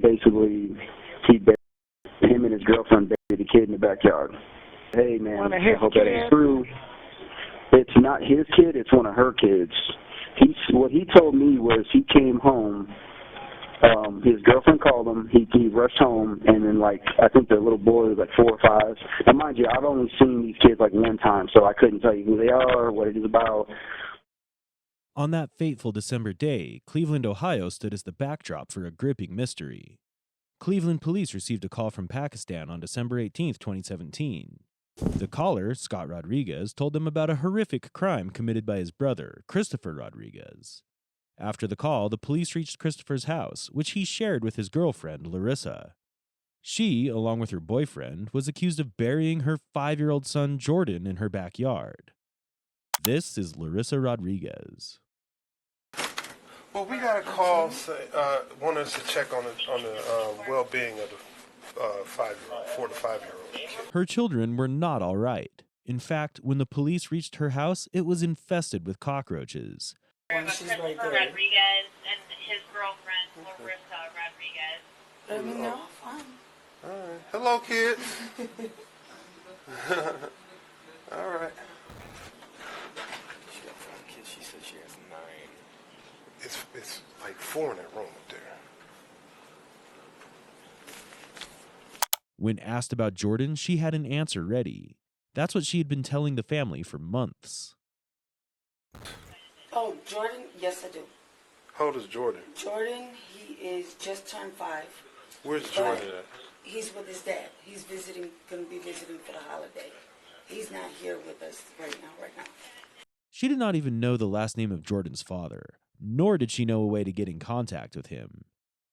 and basically him and his girlfriend buried the kid in the backyard. Hey, man, I hope that ain't true. It's not his kid, it's one of her kids. What he told me was he came home, his girlfriend called him, he rushed home, and then, like, I think the little boy was like 4 or 5. And mind you, I've only seen these kids like one time, so I couldn't tell you who they are or what it is about. On that fateful December day, Cleveland, Ohio stood as the backdrop for a gripping mystery. Cleveland police received a call from Pakistan on December 18, 2017. The caller, Scott Rodriguez, told them about a horrific crime committed by his brother, Christopher Rodriguez. After the call, the police reached Christopher's house, which he shared with his girlfriend, Larissa. She, along with her boyfriend, was accused of burying her 5-year-old son, Jordan, in her backyard. This is Larissa Rodriguez. Well, we got a call want us to check on the well-being of the 5-year-old, 4 to 5-year-old kid. Her children were not all right. In fact, when the police reached her house, it was infested with cockroaches. Christopher Rodriguez and his girlfriend, Larissa Rodriguez. Let me know. Fine. All right. Hello, kids. All right. She got 5 kids. She said she has 9. It's like 4 in that room up there. When asked about Jordan, she had an answer ready. That's what she had been telling the family for months. Oh, Jordan? Yes, I do. How old is Jordan? Jordan, he is just turned 5. Where's Jordan at? He's with his dad. He's going to be visiting for the holiday. He's not here with us right now. She did not even know the last name of Jordan's father, nor did she know a way to get in contact with him.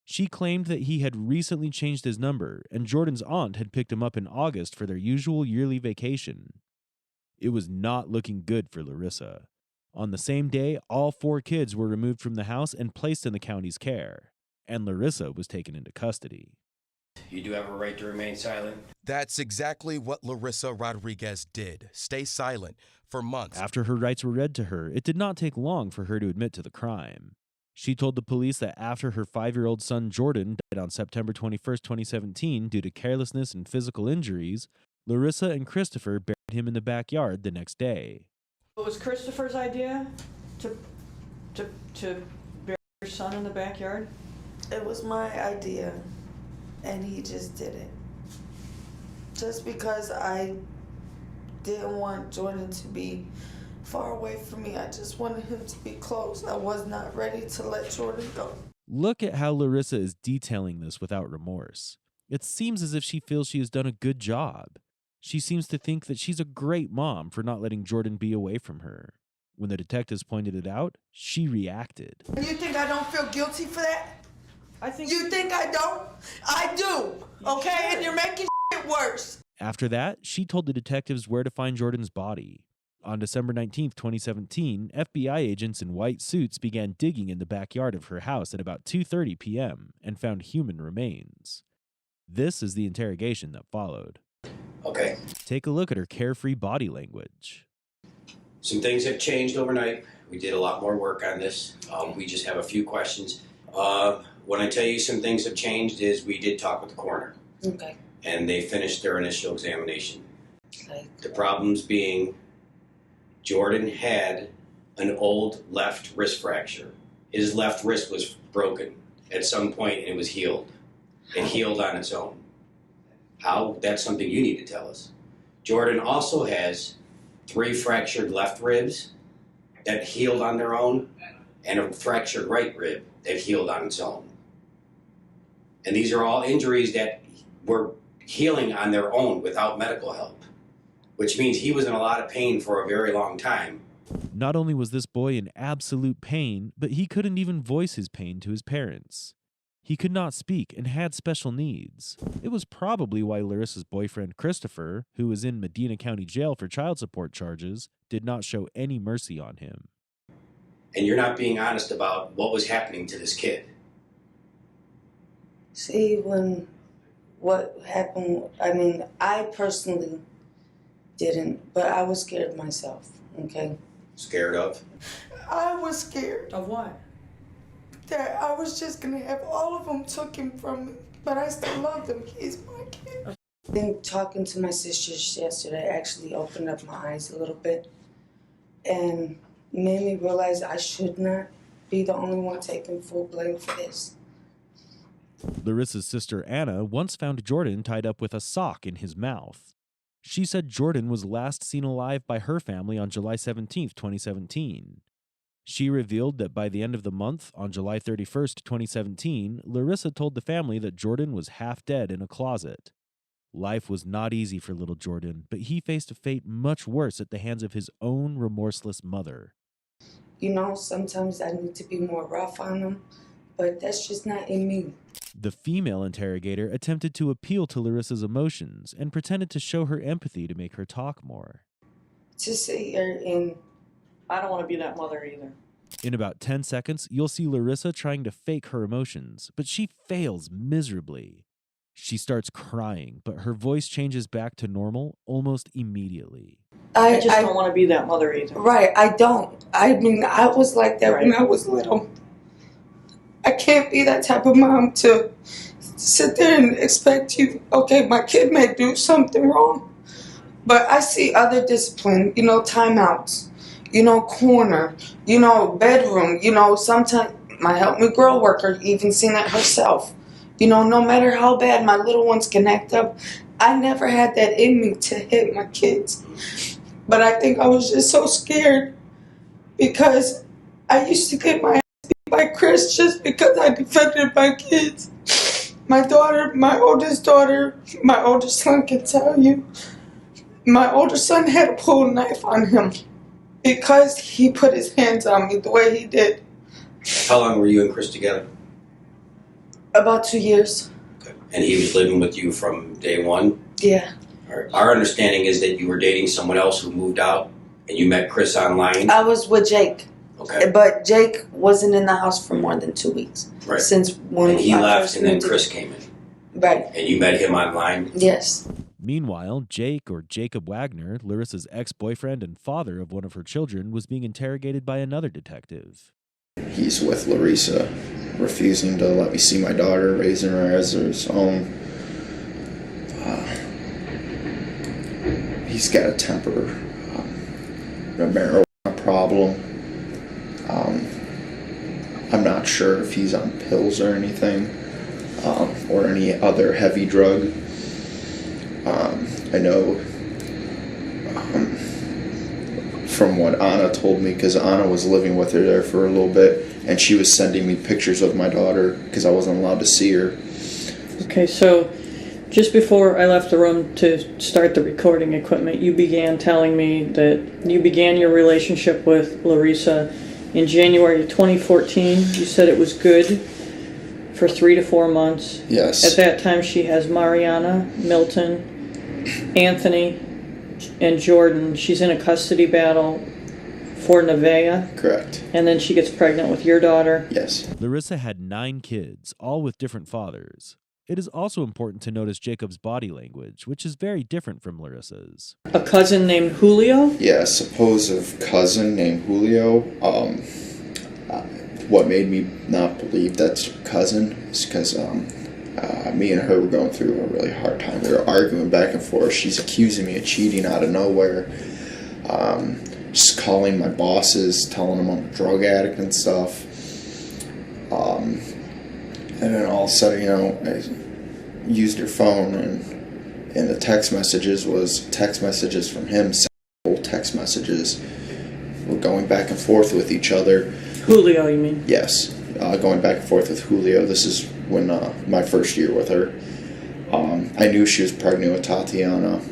She claimed that he had recently changed his number, and Jordan's aunt had picked him up in August for their usual yearly vacation. It was not looking good for Larissa. On the same day, all 4 kids were removed from the house and placed in the county's care, and Larissa was taken into custody. You do have a right to remain silent. That's exactly what Larissa Rodriguez did. Stay silent for months. After her rights were read to her, it did not take long for her to admit to the crime. She told the police that after her 5-year-old son Jordan died on September 21, 2017 due to carelessness and physical injuries, Larissa and Christopher buried him in the backyard the next day. It was Christopher's idea to bury your son in the backyard? It was my idea, and he just did it. Just because I didn't want Jordan to be far away from me. I just wanted him to be close. I was not ready to let Jordan go. Look at how Larissa is detailing this without remorse. It seems as if she feels she has done a good job. She seems to think that she's a great mom for not letting Jordan be away from her. When the detectives pointed it out, she reacted. You think I don't feel guilty for that? You think I don't? I do, okay? And you're making it worse. After that, she told the detectives where to find Jordan's body. On December 19, 2017, FBI agents in white suits began digging in the backyard of her house at about 2:30 p.m. and found human remains. This is the interrogation that followed. Okay. Take a look at her carefree body language. Some things have changed overnight. We did a lot more work on this. We just have a few questions. When I tell you some things have changed is we did talk with the coroner. Okay. And they finished their initial examination. Okay. The problems being Jordan had an old left wrist fracture. His left wrist was broken at some point and it was healed. It healed on its own. How? That's something you need to tell us. Jordan also has 3 fractured left ribs that healed on their own and a fractured right rib that healed on its own. And these are all injuries that were healing on their own without medical help, which means he was in a lot of pain for a very long time. Not only was this boy in absolute pain, but he couldn't even voice his pain to his parents. He could not speak and had special needs. It was probably why Larissa's boyfriend, Christopher, who was in Medina County Jail for child support charges, did not show any mercy on him. And you're not being honest about what was happening to this kid. See, what happened, I mean, I personally didn't, but I was scared myself, okay? Scared of? I was scared. Of what? that I was just gonna have all of them taken from me, but I still love them. He's my kid. I think talking to my sisters yesterday actually opened up my eyes a little bit and made me realize I should not be the only one taking full blame for this. Larissa's sister Anna once found Jordan tied up with a sock in his mouth. She said Jordan was last seen alive by her family on July 17, 2017. She revealed that by the end of the month, on July 31st, 2017, Larissa told the family that Jordan was half dead in a closet. Life was not easy for little Jordan, but he faced a fate much worse at the hands of his own remorseless mother. You know, sometimes I need to be more rough on them, but that's just not in me. The female interrogator attempted to appeal to Larissa's emotions and pretended to show her empathy to make her talk more. To sit here and I don't want to be that mother either. In about 10 seconds, you'll see Larissa trying to fake her emotions, but she fails miserably. She starts crying, but her voice changes back to normal almost immediately. I just don't want to be that mother either. Right, I don't. I mean, I was like that when I was little. I can't be that type of mom to sit there and expect you, okay, my kid may do something wrong, but I see other discipline, you know, timeouts, you know, corner, you know, bedroom, you know, sometimes my Help Me Grow worker even seen it herself. You know, no matter how bad my little ones can act up, I never had that in me to hit my kids. But I think I was just so scared because I used to get my ass beat by Chris just because I defended my kids. My daughter, my oldest son can tell you, my older son had a pull knife on him because he put his hands on me the way he did. How long were you and Chris together? About 2 years. Okay. And he was living with you from day one? Yeah. Our understanding is that you were dating someone else who moved out and you met Chris online? I was with Jake. Okay. But Jake wasn't in the house for more than 2 weeks. Right. Since when and he I left first and then moved Chris came in. Right. And you met him online? Yes. Meanwhile, Jake, or Jacob Wagner, Larissa's ex-boyfriend and father of one of her children, was being interrogated by another detective. He's with Larissa, refusing to let me see my daughter, raising her as his own. He's got a temper, a marijuana problem. I'm not sure if he's on pills or anything, or any other heavy drug. I know from what Anna told me, because Anna was living with her there for a little bit, and she was sending me pictures of my daughter because I wasn't allowed to see her. Okay, so just before I left the room to start the recording equipment, you began telling me that you began your relationship with Larissa in January of 2014. You said it was good for 3 to 4 months. Yes. At that time, she has Mariana, Milton, Anthony, and Jordan. She's in a custody battle for Nevaeh. Correct. And then she gets pregnant with your daughter. Yes. Larissa had 9 kids, all with different fathers. It is also important to notice Jacob's body language, which is very different from Larissa's. A cousin named Julio? Yeah, a supposed cousin named Julio. What made me not believe that's her cousin is because me and her were going through a really hard time. We were arguing back and forth. She's accusing me of cheating out of nowhere. Just calling my bosses, telling them I'm a drug addict and stuff. And then all of a sudden, you know, I used her phone, and the text messages was text messages from him, old text messages. We're going back and forth with each other. Julio, you mean? Yes, going back and forth with Julio. This is when my first year with her. I knew she was pregnant with Tatiana.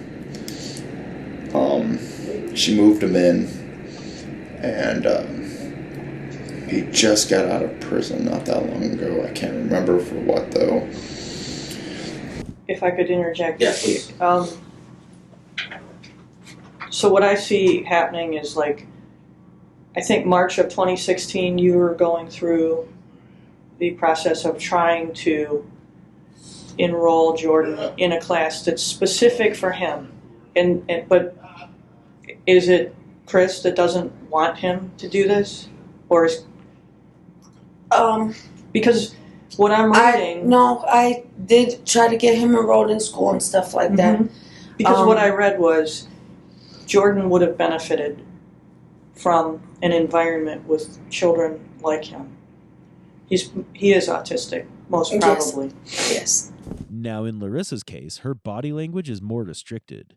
She moved him in, and he just got out of prison not that long ago. I can't remember for what, though. If I could interject. Yeah, please. So what I see happening is, like, I think March of 2016, you were going through the process of trying to enroll Jordan in a class that's specific for him. But is it Chris that doesn't want him to do this? Or is... Because what I'm reading... I did try to get him enrolled in school and stuff like that. Because what I read was Jordan would have benefited from an environment with children like him. He is autistic, most probably. Yes. Now, in Larissa's case, her body language is more restricted.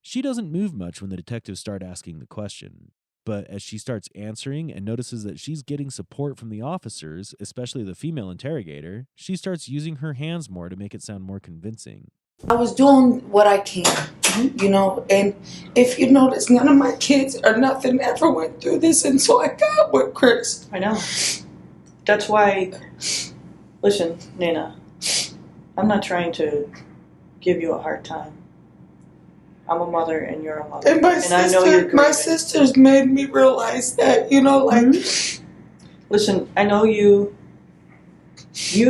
She doesn't move much when the detectives start asking the question. But as she starts answering and notices that she's getting support from the officers, especially the female interrogator, she starts using her hands more to make it sound more convincing. I was doing what I can, and if you notice, none of my kids or nothing ever went through this until I got with Chris. I know. That's why, listen, Nina, I'm not trying to give you a hard time. I'm a mother and you're a mother. And my sisters made me realize that, Listen, I know you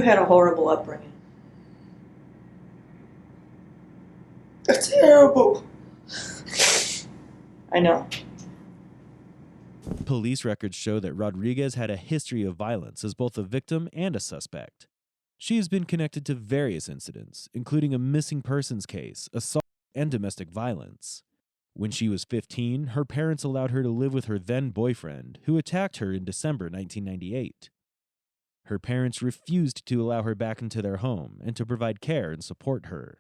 had a horrible upbringing. That's terrible. I know. Police records show that Rodriguez had a history of violence as both a victim and a suspect. She has been connected to various incidents, including a missing persons case, assault, and domestic violence. When she was 15, her parents allowed her to live with her then-boyfriend, who attacked her in December 1998. Her parents refused to allow her back into their home and to provide care and support her.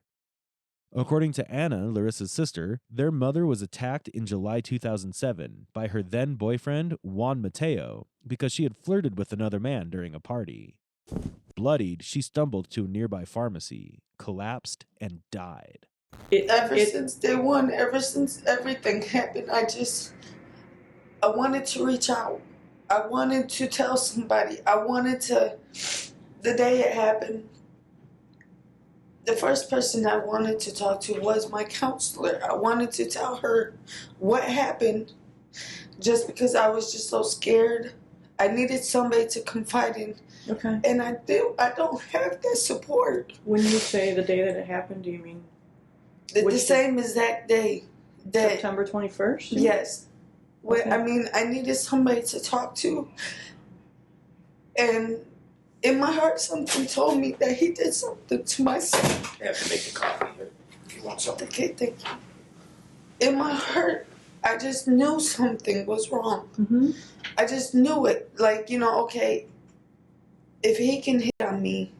According to Anna, Larissa's sister, their mother was attacked in July 2007 by her then-boyfriend, Juan Mateo, because she had flirted with another man during a party. Bloodied, she stumbled to a nearby pharmacy, collapsed, and died. Since day one, ever since everything happened, I wanted to reach out. I wanted to tell somebody. The day it happened, the first person I wanted to talk to was my counselor. I wanted to tell her what happened just because I was just so scared. I needed somebody to confide in. Okay. And I don't have that support. When you say the day that it happened, do you mean? The same exact day. September 21st? Yes. Okay. I needed somebody to talk to. And in my heart, something told me that he did something to my son. You have to make a coffee if you want something. Okay, thank you. In my heart, I just knew something was wrong. Mm-hmm. I just knew it. Okay, if he can hit on me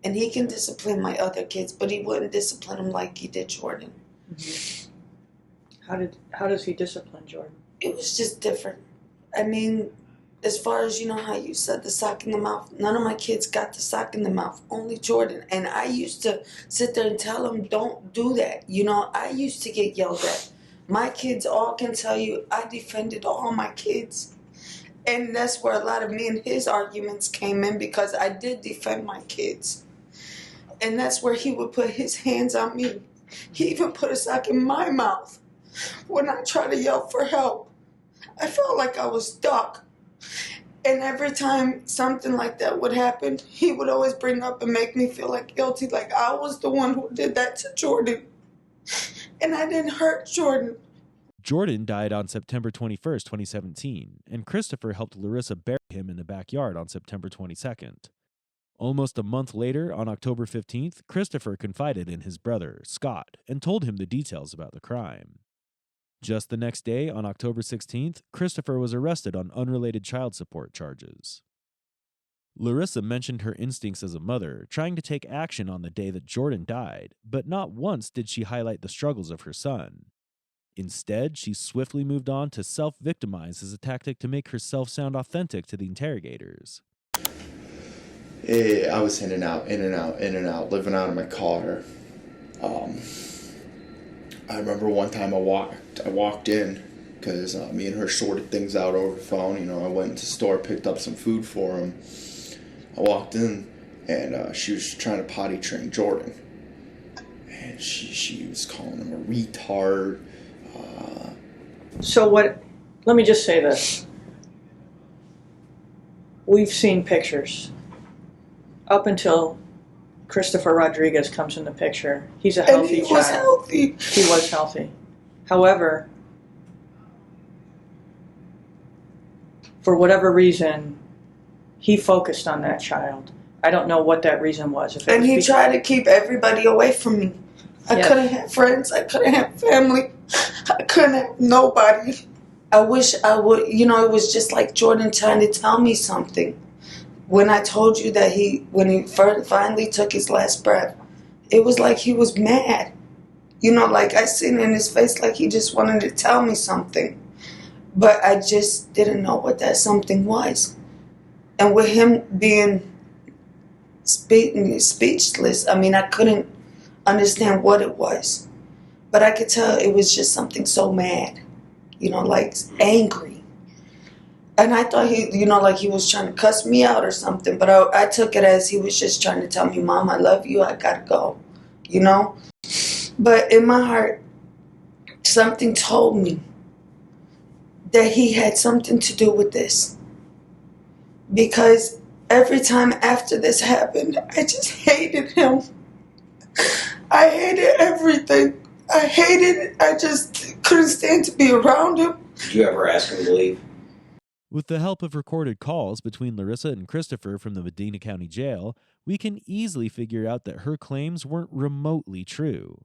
and he can discipline my other kids, but he wouldn't discipline them like he did Jordan. Mm-hmm. How does he discipline Jordan? It was just different. As far as how you said the sock in the mouth, none of my kids got the sock in the mouth, only Jordan. And I used to sit there and tell him, don't do that. I used to get yelled at. My kids all can tell you I defended all my kids. And that's where a lot of me and his arguments came in, because I did defend my kids. And that's where he would put his hands on me. He even put a sock in my mouth when I tried to yell for help. I felt like I was stuck. And every time something like that would happen, he would always bring up and make me feel like guilty, like I was the one who did that to Jordan. And I didn't hurt Jordan. Jordan died on September 21st, 2017, and Christopher helped Larissa bury him in the backyard on September 22nd. Almost a month later, on October 15th, Christopher confided in his brother, Scott, and told him the details about the crime. Just the next day, on October 16th, Christopher was arrested on unrelated child support charges. Larissa mentioned her instincts as a mother, trying to take action on the day that Jordan died, but not once did she highlight the struggles of her son. Instead, she swiftly moved on to self-victimize as a tactic to make herself sound authentic to the interrogators. I was in and out, living out of my car. I remember one time I walked in because me and her sorted things out over the phone. I went into the store, picked up some food for him. I walked in, and she was trying to potty train Jordan. And she was calling him a retard. So what, let me just say this. We've seen pictures. Up until Christopher Rodriguez comes in the picture, he's a healthy child. He was healthy. He was healthy. However, for whatever reason, he focused on that child. I don't know what that reason was. And he tried to keep everybody away from me. I couldn't have friends. I couldn't have family. I couldn't have nobody. I wish I would, it was just like Jordan trying to tell me something. When I told you that when he finally took his last breath, it was like he was mad. Like I seen in his face like he just wanted to tell me something. But I just didn't know what that something was. And with him being speechless, I couldn't understand what it was. But I could tell it was just something so mad, like angry. And I thought like he was trying to cuss me out or something. But I took it as he was just trying to tell me, Mom, I love you, I gotta go, But in my heart, something told me that he had something to do with this. Because every time after this happened, I just hated him. I hated everything. I just couldn't stand to be around him. Did you ever ask him to leave? With the help of recorded calls between Larissa and Christopher from the Medina County Jail, we can easily figure out that her claims weren't remotely true.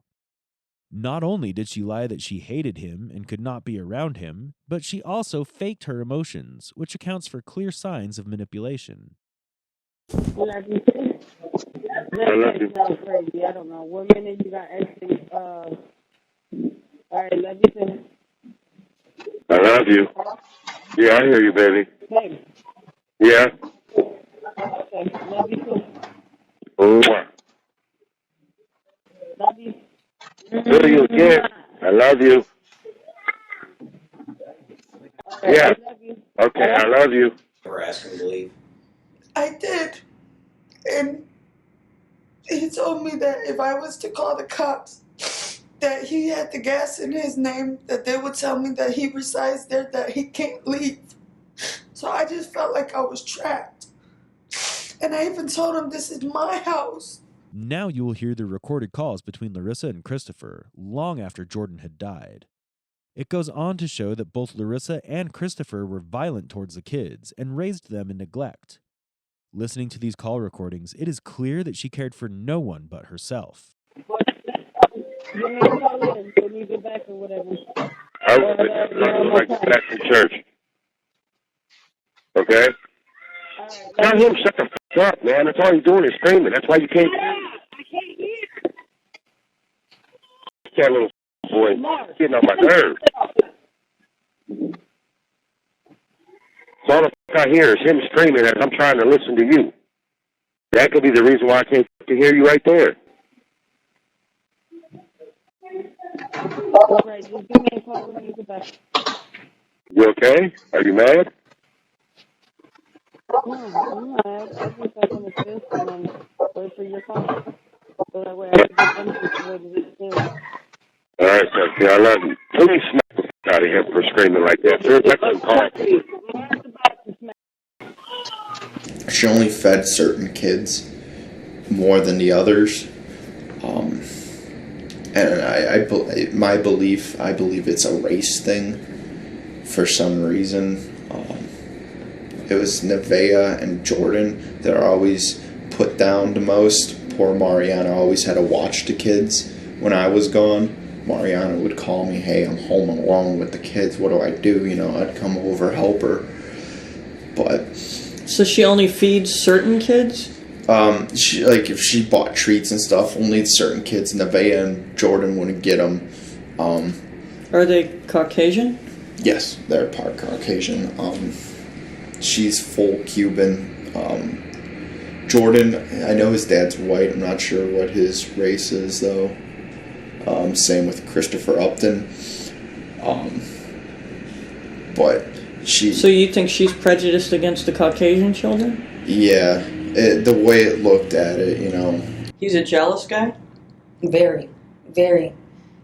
Not only did she lie that she hated him and could not be around him, but she also faked her emotions, which accounts for clear signs of manipulation. Love you too. That sounds crazy. I don't know. 1 minute you got everything. All right, love you too. I love you. Yeah, I hear you, baby. Hey. Yeah. Okay, love you too. Mwah. Love you. Hear you again. I love you. Right, yeah. I love you. Okay, I love you. Ever ask him to leave? I did. And he told me that if I was to call the cops, that he had the gas in his name, that they would tell me that he resides there, that he can't leave. So I just felt like I was trapped. And I even told him this is my house. Now you will hear the recorded calls between Larissa and Christopher long after Jordan had died. It goes on to show that both Larissa and Christopher were violent towards the kids and raised them in neglect. Listening to these call recordings, it is clear that she cared for no one but herself. You need to call in when you get back or whatever. I would like to get back from church. Okay? Tell him shut the fuck up, man. That's all he's doing is screaming. That's why you can't. I can't hear. That little boy getting on my nerves. So all the fuck I hear is him screaming as I'm trying to listen to you. That could be the reason why I can't hear you right there. All right, just give me a call when you get back. You okay? Are you mad? No, I'm not. I just got on the fence and then wait for your call. So that way I can get them situated with you. All right, Sexy, I love you. Please smack the fuck out of him for screaming like that. There's nothing called. She only fed certain kids more than the others. And my belief, I believe it's a race thing for some reason. It was Nevaeh and Jordan that are always put down the most. Poor Mariana always had to watch the kids when I was gone. Mariana would call me, hey, I'm home alone with the kids. What do I do? I'd come over, help her. But so she only feeds certain kids? She, like, if she bought treats and stuff, only certain kids. Nevaeh and Jordan wouldn't get them. Are they Caucasian? Yes, they're part Caucasian. She's full Cuban. Jordan, I know his dad's white. I'm not sure what his race is, though. Same with Christopher Upton. But she... So you think she's prejudiced against the Caucasian children? Yeah. The way it looked at it, He's a jealous guy? Very, very.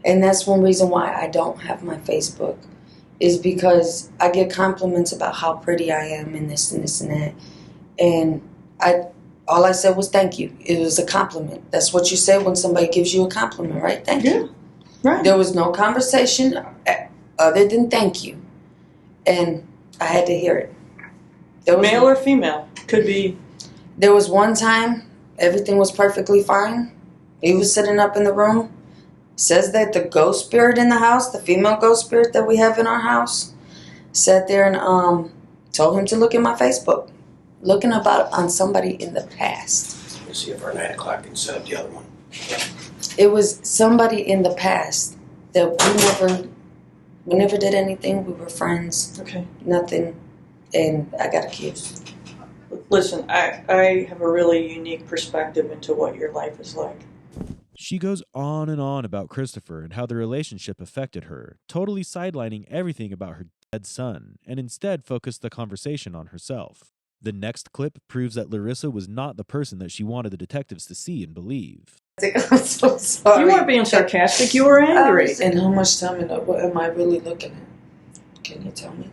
And that's one reason why I don't have my Facebook, is because I get compliments about how pretty I am and this and this and that. And all I said was thank you. It was a compliment. That's what you say when somebody gives you a compliment, right? Thank you. Right. There was no conversation other than thank you. And I had to hear it. Male or female? Could be. There was one time everything was perfectly fine. He was sitting up in the room. Says that the ghost spirit in the house, the female ghost spirit that we have in our house, sat there and told him to look at my Facebook, looking about on somebody in the past. We'll see if our 9 o'clock can set up the other one. It was somebody in the past that we never did anything. We were friends. Okay. Nothing. And I got accused. Listen, I have a really unique perspective into what your life is like. She goes on and on about Christopher and how the relationship affected her, totally sidelining everything about her dead son, and instead focused the conversation on herself. The next clip proves that Larissa was not the person that she wanted the detectives to see and believe. I'm so sorry. You weren't being sarcastic, you were angry. And how much time what am I really looking at? Can you tell me?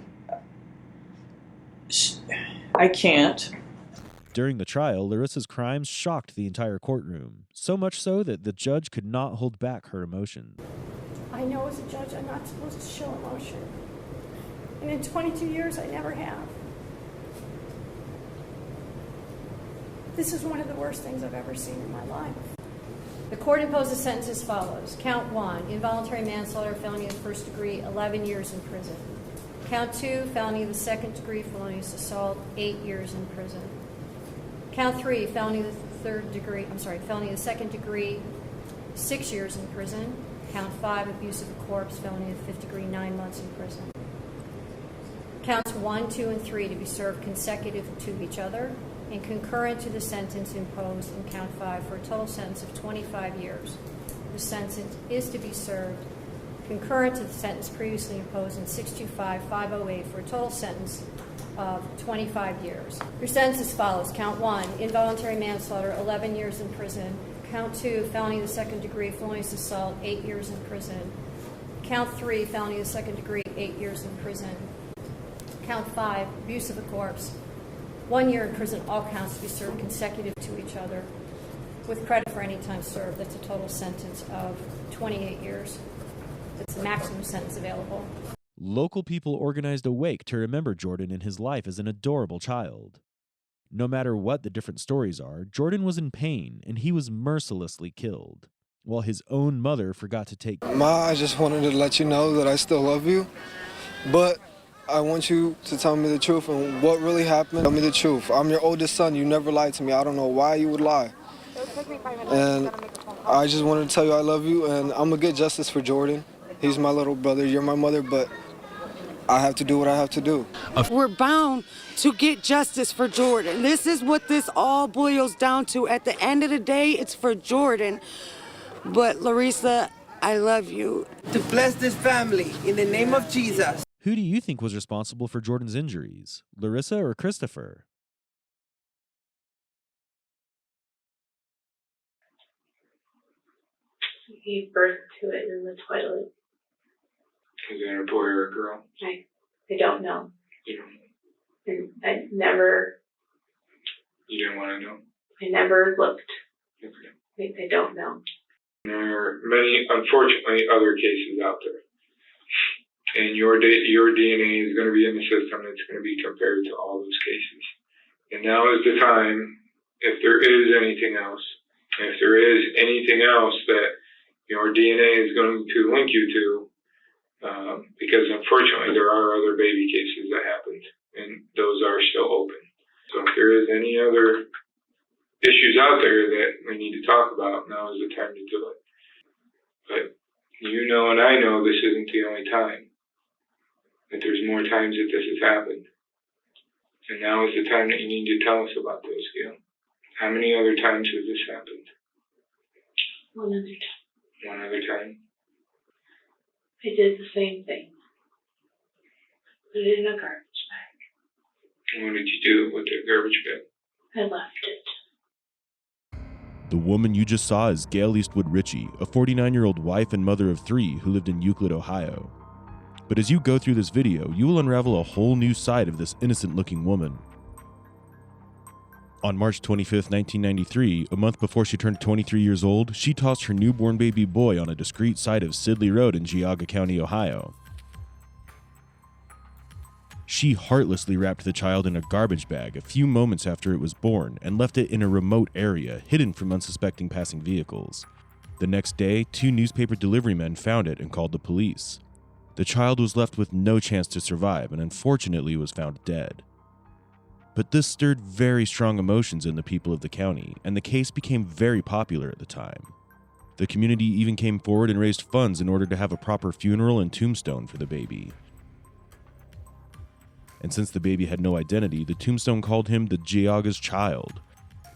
I can't. During the trial, Larissa's crimes shocked the entire courtroom, so much so that the judge could not hold back her emotion. I know as a judge I'm not supposed to show emotion. And in 22 years, I never have. This is one of the worst things I've ever seen in my life. The court imposed a sentence as follows. Count 1, involuntary manslaughter, felony of the first degree, 11 years in prison. Count 2, felony of the second degree, felonious assault, 8 years in prison. Count 3, felony of the second degree, 6 years in prison. Count 5, abuse of a corpse, felony of the fifth degree, 9 months in prison. Counts 1, 2, and 3 to be served consecutive to each other and concurrent to the sentence imposed in count 5 for a total sentence of 25 years. The sentence is to be served concurrent to the sentence previously imposed in 625-508 for a total sentence of 25 years. Your sentence is as follows. Count 1, involuntary manslaughter, 11 years in prison. Count 2, felony of the second degree, felonious assault, 8 years in prison. Count 3, felony of the second degree, 8 years in prison. Count 5, abuse of a corpse, 1 year in prison, all counts to be served consecutive to each other with credit for any time served. That's a total sentence of 28 years. That's the maximum sentence available. Local people organized a wake to remember Jordan in his life as an adorable child. No matter what the different stories are, Jordan was in pain and he was mercilessly killed, while his own mother forgot to take care. Ma, I just wanted to let you know that I still love you, but I want you to tell me the truth and what really happened. Tell me the truth. I'm your oldest son. You never lied to me. I don't know why you would lie. And I just wanted to tell you I love you, and I'm going to get justice for Jordan. He's my little brother. You're my mother, but I have to do what I have to do. We're bound to get justice for Jordan. This is what this all boils down to. At the end of the day, it's for Jordan. But Larissa, I love you. To bless this family in the name of Jesus. Who do you think was responsible for Jordan's injuries, Larissa or Christopher? He birthed to it in the toilet. Is it a boy or a girl? I don't know. You don't know. And I never. You didn't want to know? I never looked. Okay. I don't know. There are many, unfortunately, other cases out there. And your DNA is going to be in the system. It's going to be compared to all those cases. And now is the time, if there is anything else, that your DNA is going to link you to, because unfortunately there are other baby cases that happened, and those are still open. So if there is any other issues out there that we need to talk about, now is the time to do it. But you know and I know this isn't the only time. That there's more times that this has happened. And now is the time that you need to tell us about those, Gail. How many other times has this happened? One other time. One other time? I did the same thing. Put it in a garbage bag. And what did you do with the garbage bag? I left it. The woman you just saw is Gail Eastwood Ritchey, a 49-year-old wife and mother of 3 who lived in Euclid, Ohio. But as you go through this video, you will unravel a whole new side of this innocent-looking woman. On March 25th, 1993, a month before she turned 23 years old, she tossed her newborn baby boy on a discreet side of Sidley Road in Geauga County, Ohio. She heartlessly wrapped the child in a garbage bag a few moments after it was born and left it in a remote area, hidden from unsuspecting passing vehicles. The next day, 2 newspaper delivery men found it and called the police. The child was left with no chance to survive and unfortunately was found dead. But this stirred very strong emotions in the people of the county, and the case became very popular at the time. The community even came forward and raised funds in order to have a proper funeral and tombstone for the baby. And since the baby had no identity, the tombstone called him the Geauga's child,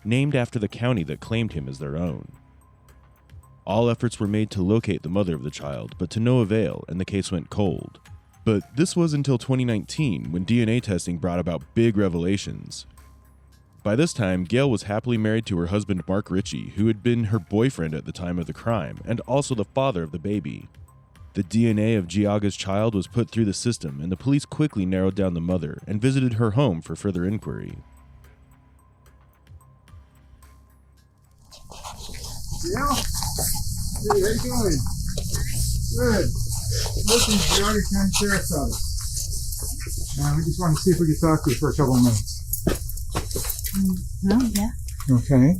named after the county that claimed him as their own. All efforts were made to locate the mother of the child, but to no avail, and the case went cold. But this was until 2019, when DNA testing brought about big revelations. By this time, Gail was happily married to her husband Mark Ritchey, who had been her boyfriend at the time of the crime, and also the father of the baby. The DNA of Geauga's child was put through the system, and the police quickly narrowed down the mother and visited her home for further inquiry. Gail? Hey, how you doing? Good. Listen, Geauga County Sheriff's Office. We just want to see if we could talk to you for a couple of minutes. Oh, yeah. Okay.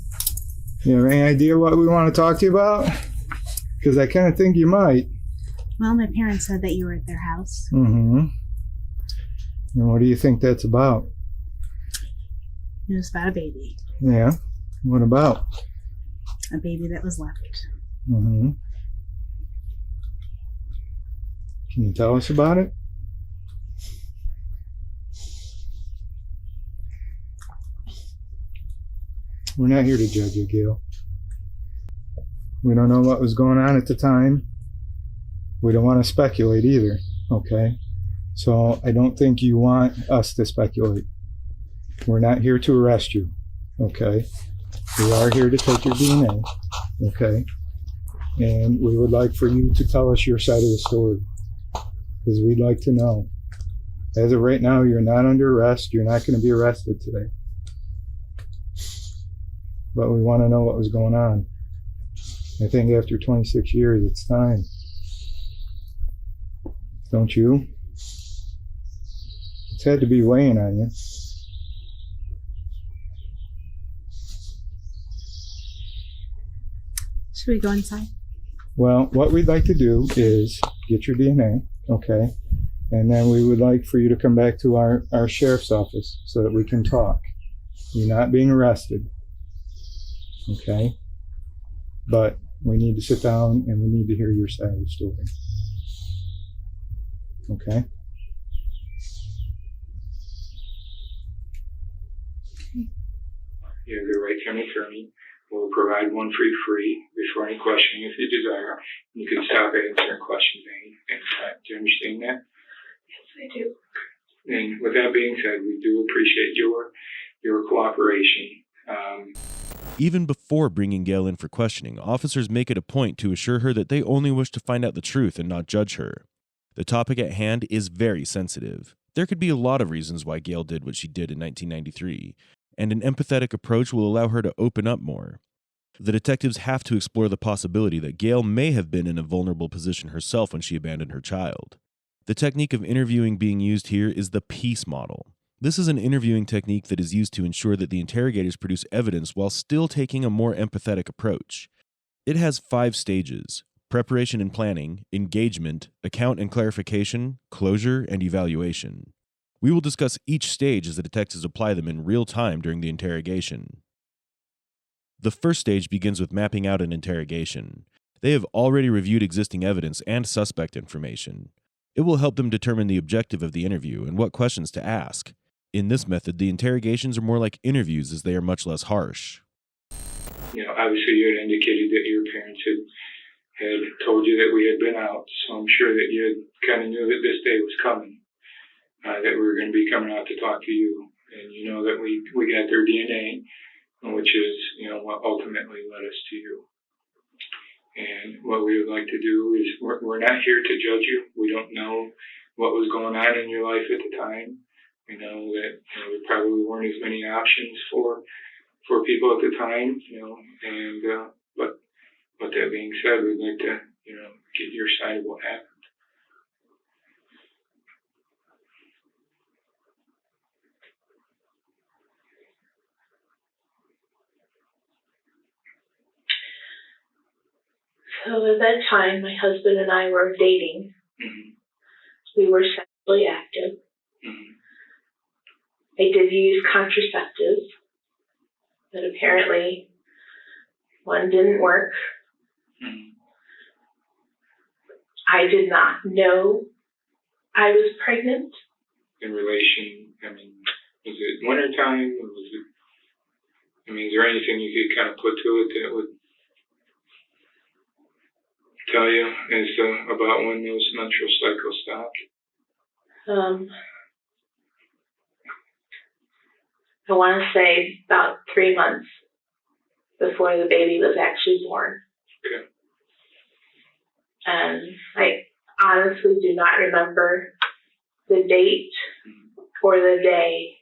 You have any idea what we want to talk to you about? Because I kind of think you might. Well, my parents said that you were at their house. Mm-hmm. And what do you think that's about? It was about a baby. Yeah. What about? A baby that was left. Mm-hmm. Can you tell us about it? We're not here to judge you, Gail. We don't know what was going on at the time. We don't want to speculate either, okay? So I don't think you want us to speculate. We're not here to arrest you, okay? We are here to take your DNA, okay? And we would like for you to tell us your side of the story, because we'd like to know. As of right now, you're not under arrest. You're not going to be arrested today. But we want to know what was going on. I think after 26 years, it's time. Don't you? It's had to be weighing on you. Should we go inside? Well, what we'd like to do is get your DNA, okay? And then we would like for you to come back to our sheriff's office so that we can talk. You're not being arrested, okay? But we need to sit down and we need to hear your side of the story. Okay? You have the right to an attorney. We'll provide one free before any questioning if you desire. You can stop answering questions anytime. Do you understand that? Yes, I do. And with that being said, we do appreciate your cooperation. Even before bringing Gail in for questioning, officers make it a point to assure her that they only wish to find out the truth and not judge her. The topic at hand is very sensitive. There could be a lot of reasons why Gail did what she did in 1993, and an empathetic approach will allow her to open up more. The detectives have to explore the possibility that Gail may have been in a vulnerable position herself when she abandoned her child. The technique of interviewing being used here is the peace model. This is an interviewing technique that is used to ensure that the interrogators produce evidence while still taking a more empathetic approach. It has 5 stages: preparation and planning, engagement, account and clarification, closure, and evaluation. We will discuss each stage as the detectives apply them in real time during the interrogation. The first stage begins with mapping out an interrogation. They have already reviewed existing evidence and suspect information. It will help them determine the objective of the interview and what questions to ask. In this method, the interrogations are more like interviews as they are much less harsh. Obviously you had indicated that your parents had told you that we had been out, so I'm sure that you had kind of knew that this day was coming, that we were going to be coming out to talk to you. And you know that we got their DNA, which is, what ultimately led us to you. And what we would like to do is, we're not here to judge you. We don't know what was going on in your life at the time. We know that there probably weren't as many options for people at the time, and but that being said, we'd like to, get your side of what happened. So at that time, my husband and I were dating. We were sexually active. I did use contraceptives, but apparently one didn't work. I did not know I was pregnant. In relation, I mean, was it wintertime, or was it, I mean, is there anything you could kind of put to it that would tell you as about when those menstrual cycles stop? I want to say about 3 months before the baby was actually born. Okay. And I honestly do not remember the date or the day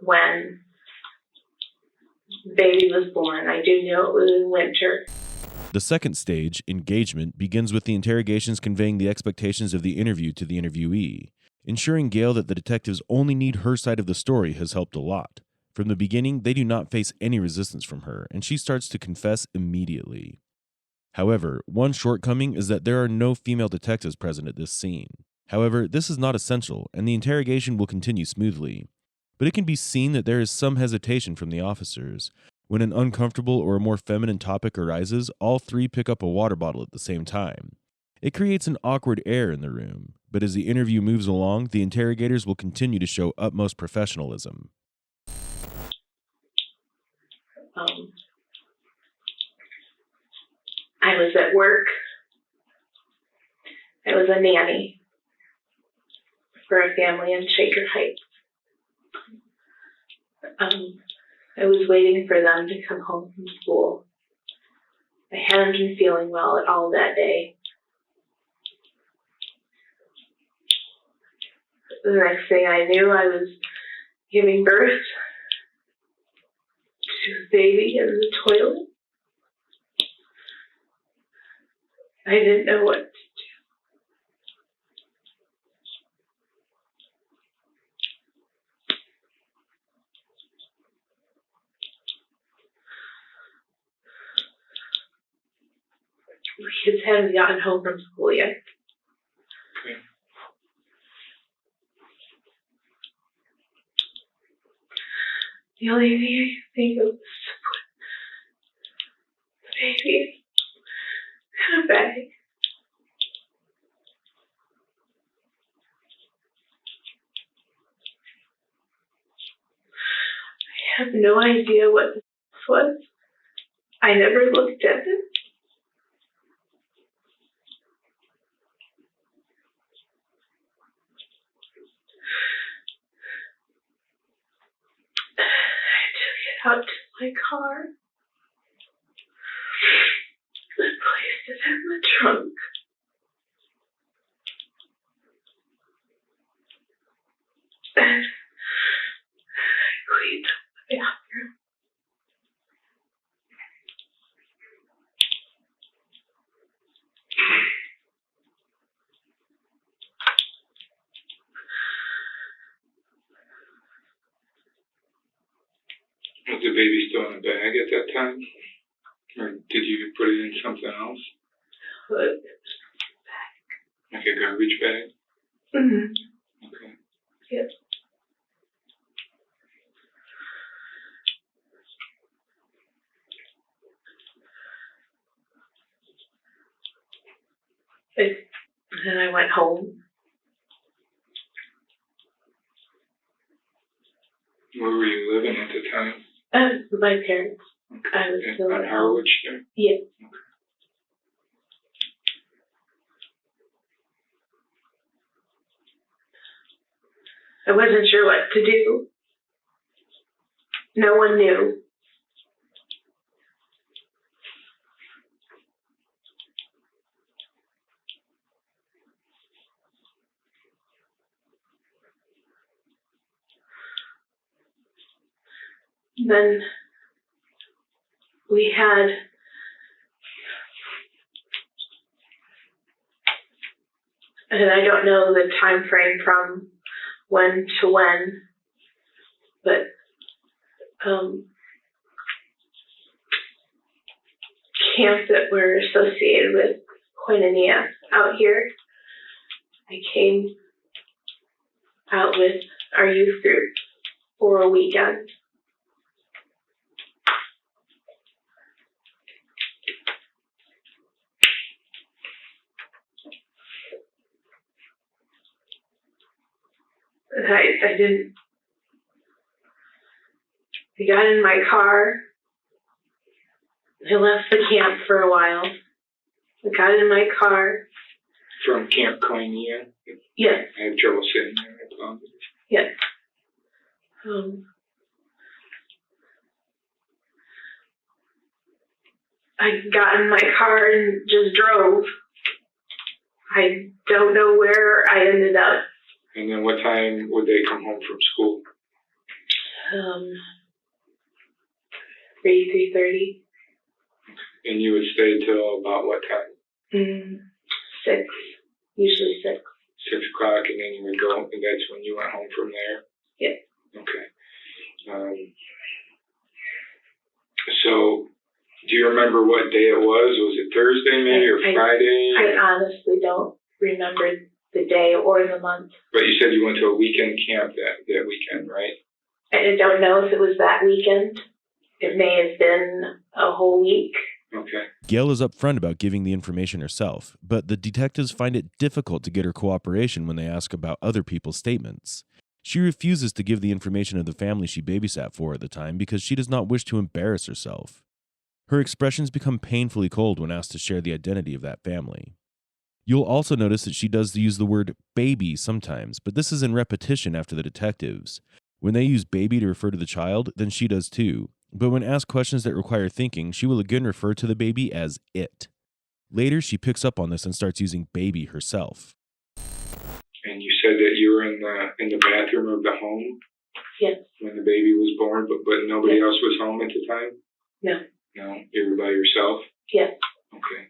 when the baby was born. I do know it was in winter. The second stage, engagement, begins with the interrogations conveying the expectations of the interview to the interviewee. Ensuring Gail that the detectives only need her side of the story has helped a lot. From the beginning, they do not face any resistance from her, and she starts to confess immediately. However, one shortcoming is that there are no female detectives present at this scene. However, this is not essential, and the interrogation will continue smoothly. But it can be seen that there is some hesitation from the officers. When an uncomfortable or a more feminine topic arises, all three pick up a water bottle at the same time. It creates an awkward air in the room, but as the interview moves along, the interrogators will continue to show utmost professionalism. I was at work. I was a nanny for a family in Shaker Heights. I was waiting for them to come home from school. I hadn't been feeling well at all that day. The next thing I knew, I was giving birth to a baby in the toilet. I didn't know what to do. The kids hadn't gotten home from school yet. Okay. The only thing I could think of was to put the baby in a bag. I have no idea what this was. I never looked at it. Out to my car. I placed it in the trunk. And I cleaned up the bathroom. Was the baby still in a bag at that time? Or did you put it in something else? Put Like a garbage bag? Mm-hmm. Okay. Yep. And then I went home. Where were you living at the time? With my parents. I was still on at Harwich home. there? Yeah. I wasn't sure what to do. No one knew. Then we had and I don't know the time frame from when to when, but camps that were associated with Koinonia out here. I came out with our youth group for a weekend. I got in my car. I left the camp for a while. I got in my car. From Camp Koinonia? Yes. I have trouble sitting there. I apologize. Yes. I got in my car and just drove. I don't know where I ended up. And then what time would they come home from school? 3:30. And you would stay till about what time? 6. Usually 6. 6 o'clock, and then you would go, and that's when you went home from there? Yeah. Okay. So, do you remember what day it was? Was it Thursday maybe, or Friday? I honestly don't remember the day or the month. But you said you went to a weekend camp that weekend, right? I don't know if it was that weekend. It may have been a whole week. Okay. Gail is upfront about giving the information herself, but the detectives find it difficult to get her cooperation when they ask about other people's statements. She refuses to give the information of the family she babysat for at the time because she does not wish to embarrass herself. Her expressions become painfully cold when asked to share the identity of that family. You'll also notice that she does use the word baby sometimes, but this is in repetition after the detectives. When they use baby to refer to the child, then she does too. But when asked questions that require thinking, she will again refer to the baby as it. Later, she picks up on this and starts using baby herself. And you said that you were in the bathroom of the home? Yes. When the baby was born, but nobody else was home at the time? No. No? You were by yourself? Yes. Okay.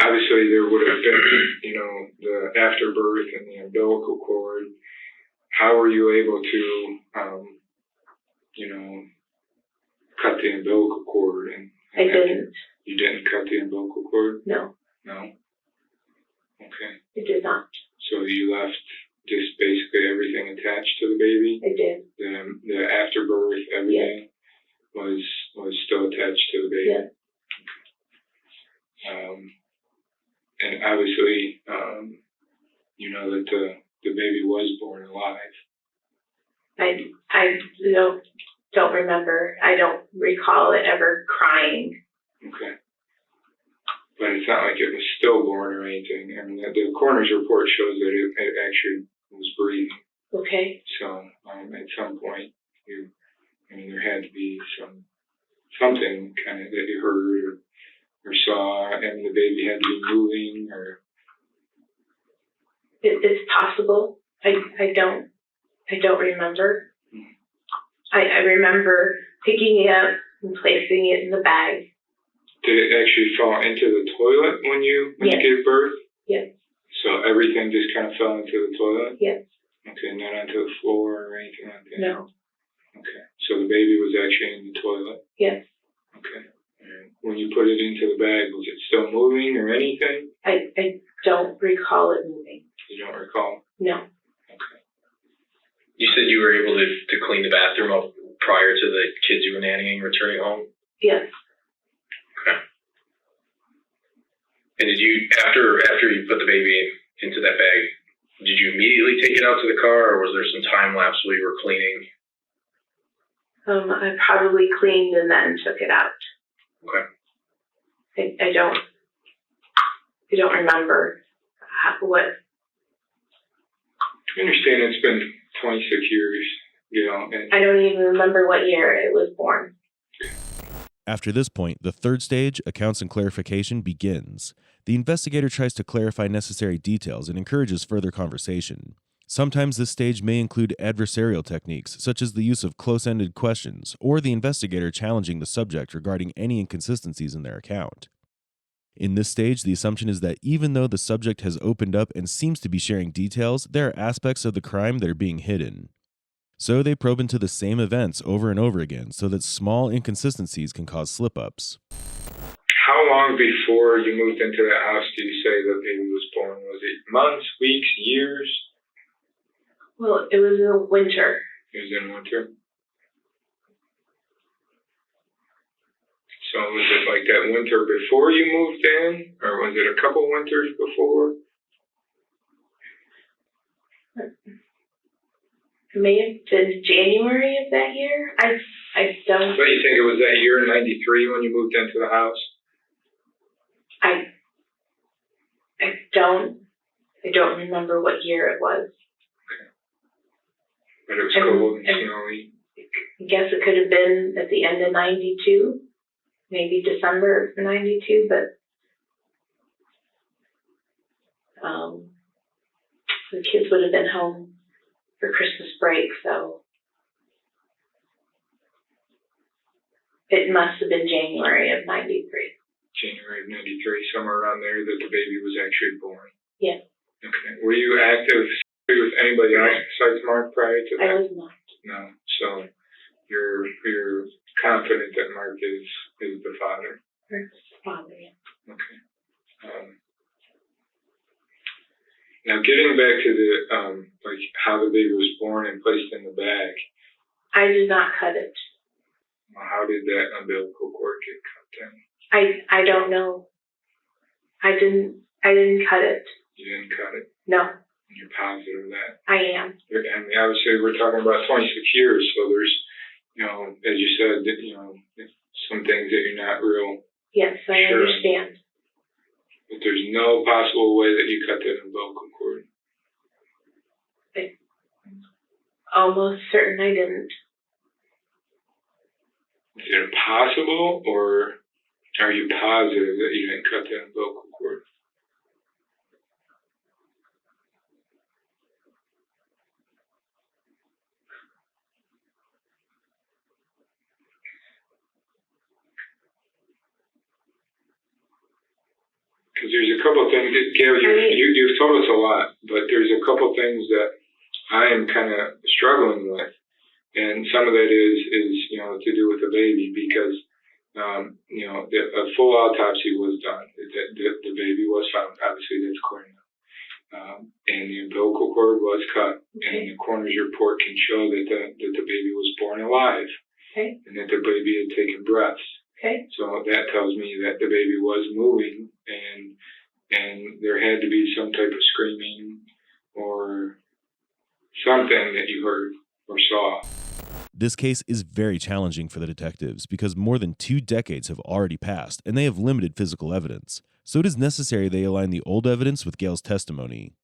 Obviously, there would have been, the afterbirth and the umbilical cord. How were you able to, cut the umbilical cord? I didn't. You didn't cut the umbilical cord? No. No? Okay. I did not. So you left just basically everything attached to the baby? I did. The afterbirth, everything was still attached to the baby? Yes. And obviously, you know that the baby was born alive. I don't remember. I don't recall it ever crying. Okay. But it's not like it was stillborn or anything. I mean, the coroner's report shows that it actually was breathing. Okay. So at some point, there had to be something kind of that you heard or saw, and the baby had to be moving, or it's possible. I don't remember. I remember picking it up and placing it in the bag. Did it actually fall into the toilet when you gave birth? Yes. So everything just kind of fell into the toilet? Yes. Okay, not onto the floor or anything like that? No. Okay. So the baby was actually in the toilet? Yes. Okay. And when you put it into the bag, was it still moving or anything? I don't recall it moving. You don't recall? No. Okay. You said you were able to clean the bathroom up prior to the kids you were nannying returning home? Yes. Okay. And did you, after you put the baby into that bag, did you immediately take it out to the car, or was there some time lapse where you were cleaning? I probably cleaned and then took it out. Okay. I don't remember what. I understand it's been 26 years, and I don't even remember what year it was born. After this point, the third stage, accounts and clarification, begins. The investigator tries to clarify necessary details and encourages further conversation. Sometimes this stage may include adversarial techniques, such as the use of close-ended questions, or the investigator challenging the subject regarding any inconsistencies in their account. In this stage, the assumption is that even though the subject has opened up and seems to be sharing details, there are aspects of the crime that are being hidden. So they probe into the same events over and over again so that small inconsistencies can cause slip-ups. How long before you moved into that house do you say the baby was born? Was it months, weeks, years? Well, it was in winter. It was in winter? So was it like that winter before you moved in? Or was it a couple winters before? It may have been January of that year. I don't. But you think it was that year in '93 when you moved into the house? I don't remember what year it was. Okay. But it was cold and snowy. I guess it could have been at the end of '92, maybe December of '92, but the kids would have been home for Christmas break, so it must have been January of '93. January of '93, somewhere around there, that the baby was actually born. Yeah. Okay. Were you active with anybody else besides Mark prior to that? I was not. No. So you're confident that Mark is the father? Mark's the father, yeah. Okay. Now getting back to the like how the baby was born and placed in the bag. I did not cut it. Well, how did that umbilical cord get cut then? I don't know. I didn't cut it. You didn't cut it? No. You're positive of that? I am. And obviously we're talking about 26 years, so there's, as you said, some things that you're not real Yes, I sure. understand. But there's no possible way that you cut that umbilical cord. I'm almost certain I didn't. Is it impossible, or are you positive that you didn't cut that umbilical cord? Because there's a couple of things, Gail, you've told us a lot, but there's a couple of things that I am kind of struggling with. And some of that is to do with the baby because, a full autopsy was done. The baby was found. Obviously, that's clear now. And the umbilical cord was cut. And the coroner's report can show that the baby was born alive. Okay. And that the baby had taken breaths. Okay. So that tells me that the baby was moving and there had to be some type of screaming or something that you heard or saw. This case is very challenging for the detectives because more than 2 decades have already passed and they have limited physical evidence. So it is necessary they align the old evidence with Gail's testimony.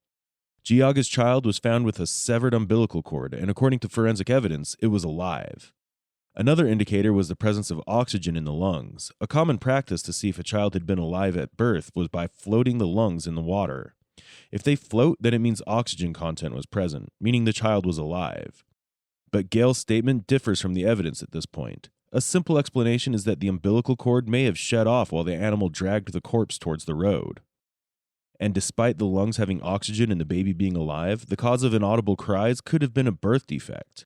Giaga's child was found with a severed umbilical cord, and according to forensic evidence, it was alive. Another indicator was the presence of oxygen in the lungs. A common practice to see if a child had been alive at birth was by floating the lungs in the water. If they float, then it means oxygen content was present, meaning the child was alive. But Gail's statement differs from the evidence at this point. A simple explanation is that the umbilical cord may have shed off while the animal dragged the corpse towards the road. And despite the lungs having oxygen and the baby being alive, the cause of inaudible cries could have been a birth defect.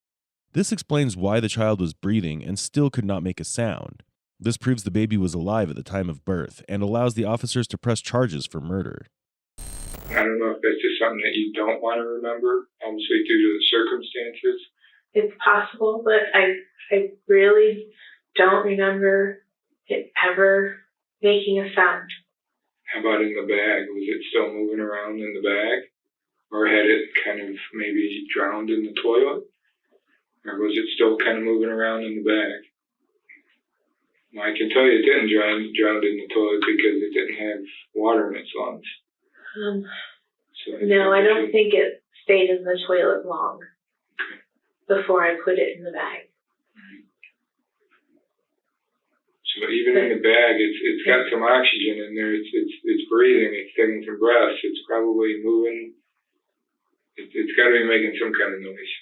This explains why the child was breathing and still could not make a sound. This proves the baby was alive at the time of birth and allows the officers to press charges for murder. I don't know if that's just something that you don't want to remember, obviously due to the circumstances. It's possible, but I really don't remember it ever making a sound. How about in the bag? Was it still moving around in the bag? Or had it kind of maybe drowned in the toilet? Or was it still kind of moving around in the bag? Well, I can tell you it didn't drown in the toilet because it didn't have water in its lungs. No, I don't think it stayed in the toilet long before I put it in the bag. So even in the bag, it's got some oxygen in there. It's breathing. It's taking some breaths. It's probably moving. It's got to be making some kind of noise.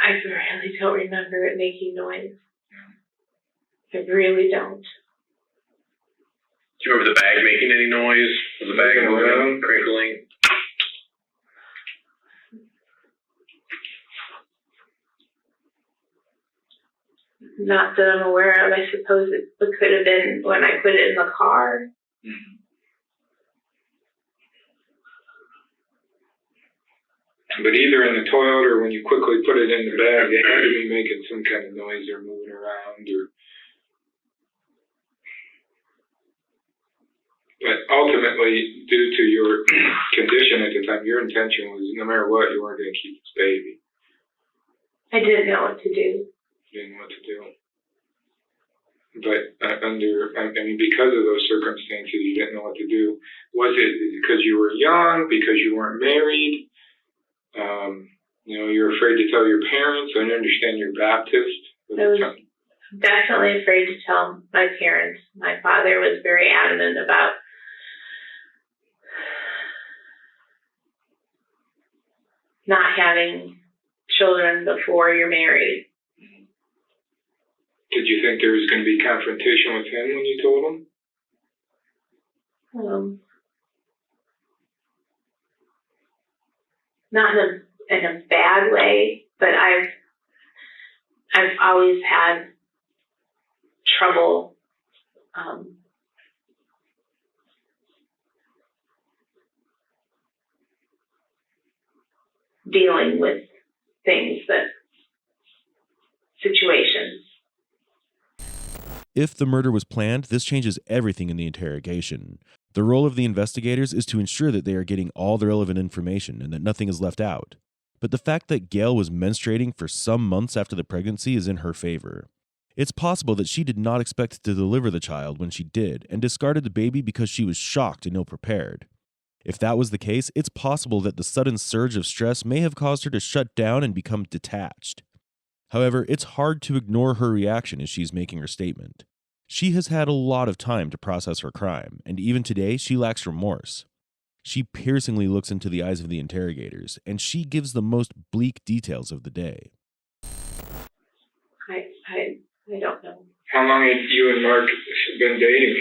I really don't remember it making noise. I really don't. Do you remember the bag making any noise? Was the bag moving, crinkling? Not that I'm aware of. I suppose it could have been when I put it in the car. Mm-hmm. But either in the toilet or when you quickly put it in the bag, it had to be making some kind of noise or moving around. But ultimately, due to your condition at the time, your intention was no matter what, you weren't going to keep this baby. I didn't know what to do. Didn't know what to do. But because of those circumstances, you didn't know what to do. Was it because you were young, because you weren't married? You're afraid to tell your parents. I understand you're Baptist. I was definitely afraid to tell my parents. My father was very adamant about not having children before you're married. Did you think there was going to be confrontation with him when you told him? Not in a bad way, but I've always had trouble dealing with situations. If the murder was planned, this changes everything in the interrogation. The role of the investigators is to ensure that they are getting all the relevant information and that nothing is left out. But the fact that Gail was menstruating for some months after the pregnancy is in her favor. It's possible that she did not expect to deliver the child when she did and discarded the baby because she was shocked and ill-prepared. If that was the case, it's possible that the sudden surge of stress may have caused her to shut down and become detached. However, it's hard to ignore her reaction as she's making her statement. She has had a lot of time to process her crime, and even today, she lacks remorse. She piercingly looks into the eyes of the interrogators, and she gives the most bleak details of the day. I don't know. How long had you and Mark been dating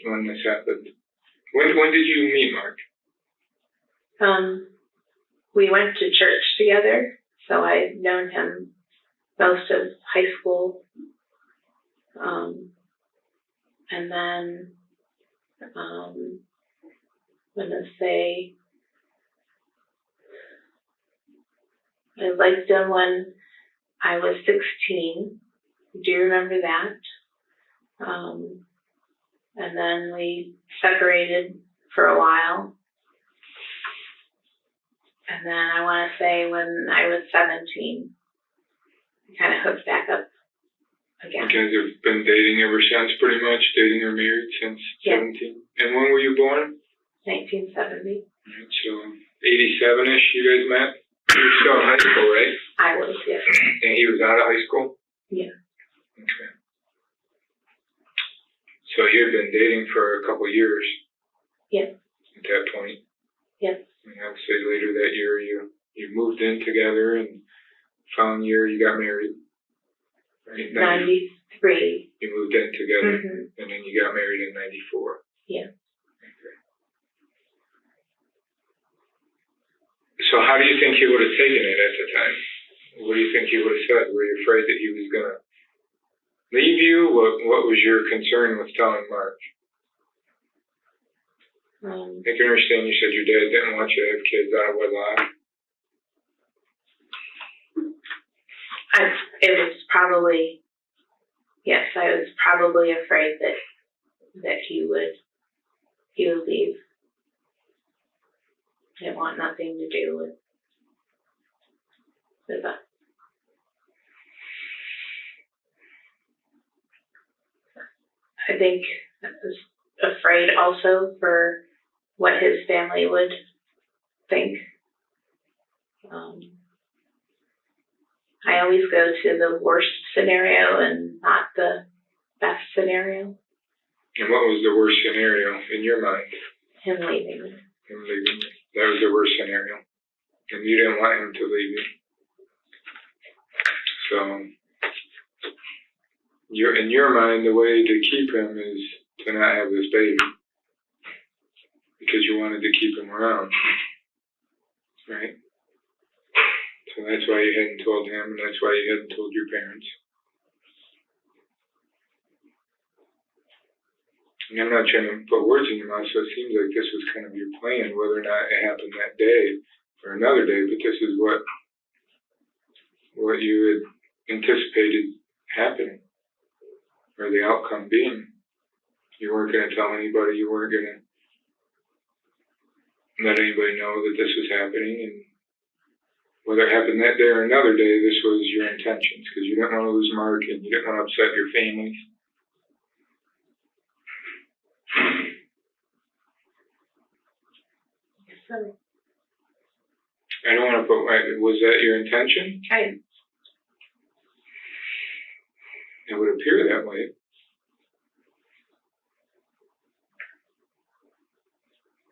when this happened? When did you meet Mark? We went to church together, so I'd known him most of high school. And then, I'm going to say, I liked him when I was 16. Do you remember that? And then we separated for a while. And then I want to say when I was 17, we kind of hooked back up again. You guys have been dating ever since, pretty much, dating or married since 17? And when were you born? 1970. So, 87-ish you guys met? You were still in high school, right? I was, yes. And he was out of high school? Yeah. Okay. So you had been dating for a couple of years? Yeah. At that point? Yes. And I would say later that year you moved in together, and following year you got married. Right? 93. You moved in together, Mm-hmm. and then you got married in 94. Yeah. Okay. So how do you think he would have taken it at the time? What do you think he would have said? Were you afraid that he was going to leave you? What was your concern with telling Mark? I can understand you said your dad didn't want you to have kids out of wedlock. It was probably, yes, I was probably afraid that he would leave. I didn't want nothing to do with that. I think I was afraid also for what his family would think. I always go to the worst scenario and not the best scenario. And what was the worst scenario in your mind? Him leaving me. Him leaving you. That was the worst scenario. And you didn't want him to leave you. So, in your mind, the way to keep him is to to not have this baby because you wanted to keep him around, right? So that's why you hadn't told him, and that's why you hadn't told your parents. And I'm not trying to put words in your mouth, so it seems like this was kind of your plan, whether or not it happened that day or another day, but this is what you had anticipated happening, or the outcome being. You weren't going to tell anybody, you weren't going to let anybody know that this was happening, and whether it happened that day or another day, this was your intentions, because you didn't want to lose Mark, and you didn't want to upset your family. I don't want to put, was that your intention? It would appear that way.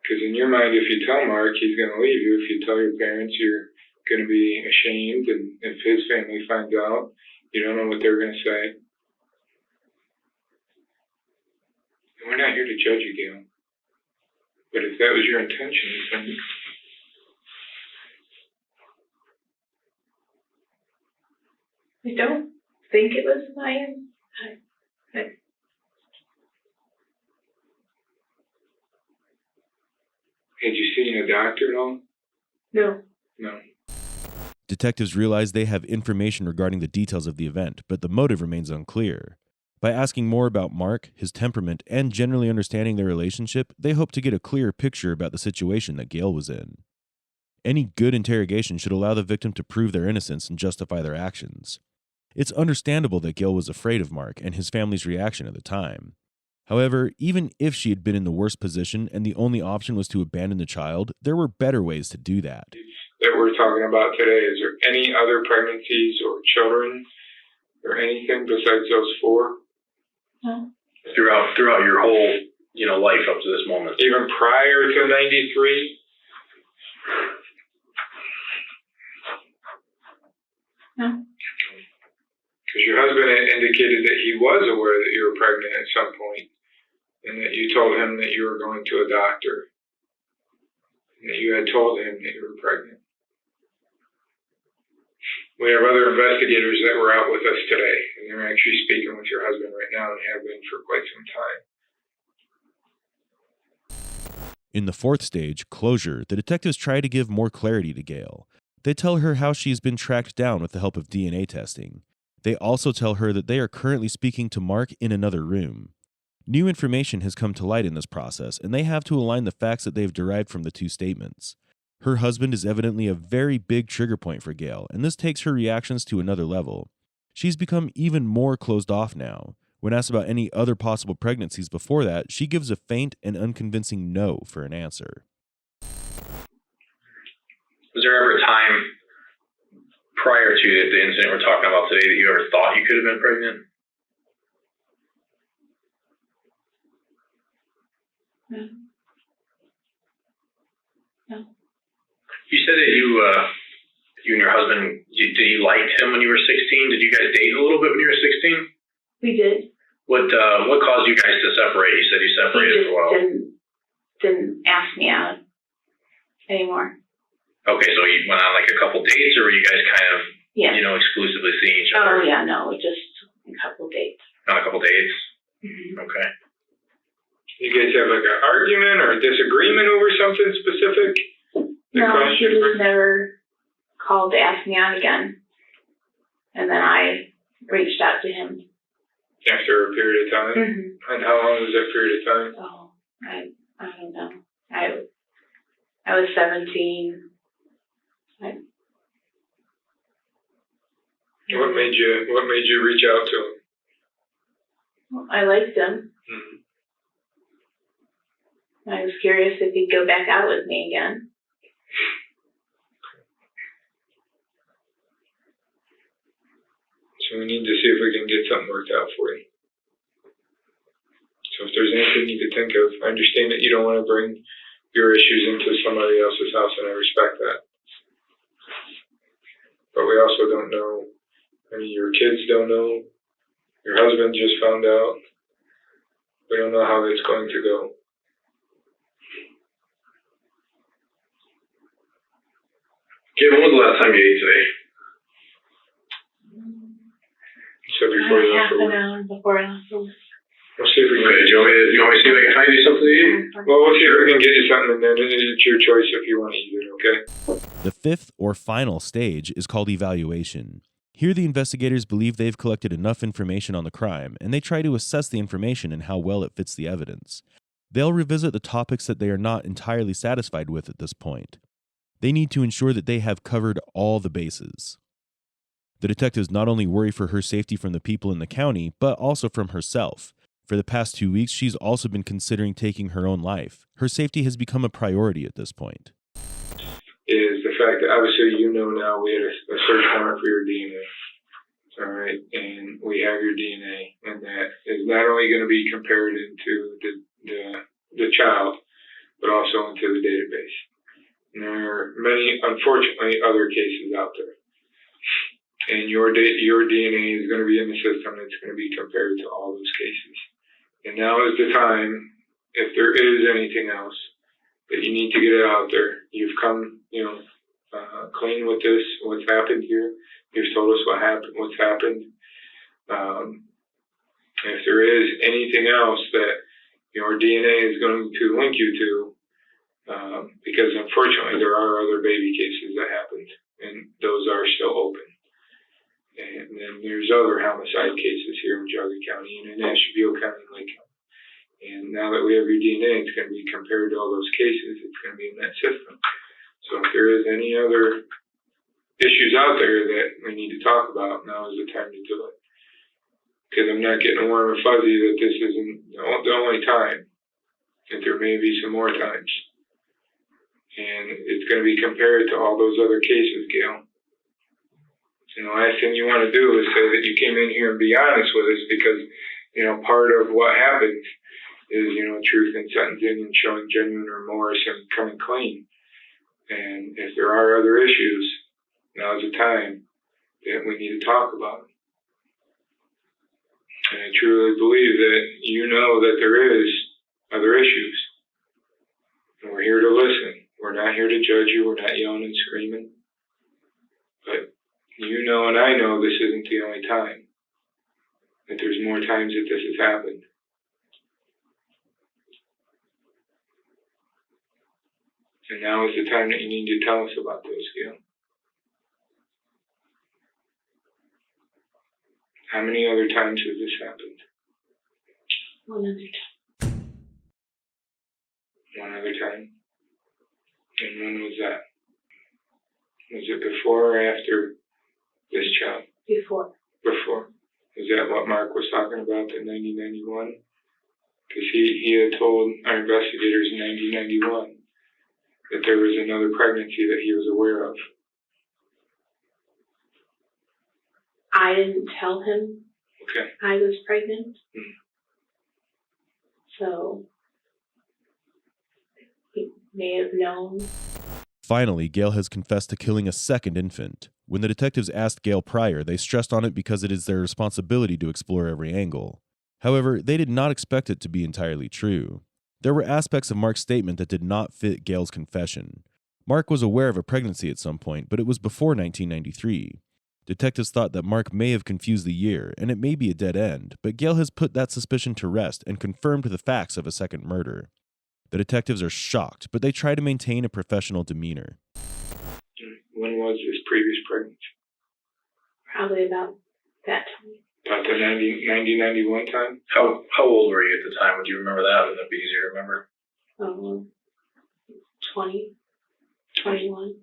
Because in your mind, if you tell Mark, he's going to leave you. If you tell your parents, you're going to be ashamed. And if his family finds out, you don't know what they're going to say. And we're not here to judge you, Gail. But if that was your intention, then I don't think it was my. Had you seen a doctor at all? No. No. Detectives realize they have information regarding the details of the event, but the motive remains unclear. By asking more about Mark, his temperament, and generally understanding their relationship, they hope to get a clearer picture about the situation that Gail was in. Any good interrogation should allow the victim to prove their innocence and justify their actions. It's understandable that Gail was afraid of Mark and his family's reaction at the time. However, even if she had been in the worst position and the only option was to abandon the child, there were better ways to do that. That we're talking about today, is there any other pregnancies or children or anything besides those 4? No. Throughout your whole, life up to this moment. Even prior to 93? No. Because your husband had indicated that he was aware that you were pregnant at some point, and that you told him that you were going to a doctor, and that you had told him that you were pregnant. We have other investigators that were out with us today, and they're actually speaking with your husband right now and have been for quite some time. In the 4th stage, closure, the detectives try to give more clarity to Gail. They tell her how she's been tracked down with the help of DNA testing. They also tell her that they are currently speaking to Mark in another room. New information has come to light in this process, and they have to align the facts that they've derived from the 2 statements. Her husband is evidently a very big trigger point for Gail, and this takes her reactions to another level. She's become even more closed off now. When asked about any other possible pregnancies before that, she gives a faint and unconvincing no for an answer. Was there ever a time prior to the incident we're talking about today that you ever thought you could have been pregnant? No. No. You said that you and your husband, did you like him when you were 16? Did you guys date a little bit when you were 16? We did. What caused you guys to separate? You said you separated for a while. Didn't ask me out anymore. Okay, so you went on like a couple dates, or were you guys kind of, exclusively seeing each other? Oh, yeah, no, just a couple dates. On a couple dates? Mm-hmm. Okay. You guys have like an argument or a disagreement over something specific? No, he just never called to ask me out again. And then I reached out to him. After a period of time? Mm-hmm. And how long was that period of time? Oh, I don't know. I was 17. What made you reach out to him? Well, I liked him. Mm-hmm. I was curious if he'd go back out with me again. So we need to see if we can get something worked out for you. So if there's anything you could think of, I understand that you don't want to bring your issues into somebody else's house, and I respect that. But we also don't know. I mean, your kids don't know. Your husband just found out. We don't know how it's going to go. Gail, when was the last time you ate today? So before you left Half for an work. hour before I left for work. We'll see if we can. Okay, do you want me to see if I can find you something to eat? Well, we'll see if we can get you something, and then it's your choice if you want to eat it, okay? The fifth or final stage is called evaluation. Here, the investigators believe they've collected enough information on the crime, and they try to assess the information and how well it fits the evidence. They'll revisit the topics that they are not entirely satisfied with at this point. They need to ensure that they have covered all the bases. The detectives not only worry for her safety from the people in the county, but also from herself. For the past 2 weeks, she's also been considering taking her own life. Her safety has become a priority at this point. Is the fact that obviously you know now we had a search warrant for your DNA. All right, and we have your DNA, and that is not only going to be compared into the child, but also into the database. And there are many, unfortunately, other cases out there. And your DNA is going to be in the system. It's going to be compared to all those cases. And now is the time, if there is anything else, that you need to get it out there. You've come, clean with this, what's happened here. You've told us what's happened. If there is anything else that your DNA is going to link you to, because unfortunately there are other baby cases that happened, and those are still open. And then there's other homicide cases here in Geauga County and in Asheville County and Lake County. And now that we have your DNA, it's going to be compared to all those cases. It's going to be in that system. So if there is any other issues out there that we need to talk about, now is the time to do it. Because I'm not getting warm and fuzzy that this isn't the only time. That there may be some more times. And it's going to be compared to all those other cases, Gail. And the last thing you want to do is say that you came in here and be honest with us because, part of what happens is, truth in sentencing and showing genuine remorse and coming clean. And if there are other issues, now's the time that we need to talk about them. And I truly believe that you know that there is other issues. And we're here to listen. We're not here to judge you. We're not yelling and screaming. But you know and I know this isn't the only time. That there's more times that this has happened. And now is the time that you need to tell us about those, Gail. How many other times has this happened? One other time. One other time? And when was that? Was it before or after this child? Before. Before. Is that what Mark was talking about in 1991? Because he had told our investigators in 1991 that there was another pregnancy that he was aware of. I didn't tell him I was pregnant. So he may have known. Finally, Gail has confessed to killing a second infant. When the detectives asked Gail prior, they stressed on it because it is their responsibility to explore every angle. However, they did not expect it to be entirely true. There were aspects of Mark's statement that did not fit Gail's confession. Mark was aware of a pregnancy at some point, but it was before 1993. Detectives thought that Mark may have confused the year, and it may be a dead end, but Gail has put that suspicion to rest and confirmed the facts of a second murder. The detectives are shocked, but they try to maintain a professional demeanor. When was this previous pregnancy? Probably about that time. About the 1991 time? How old were you at the time? Would you remember that? Would that be easier to remember? 20, 21.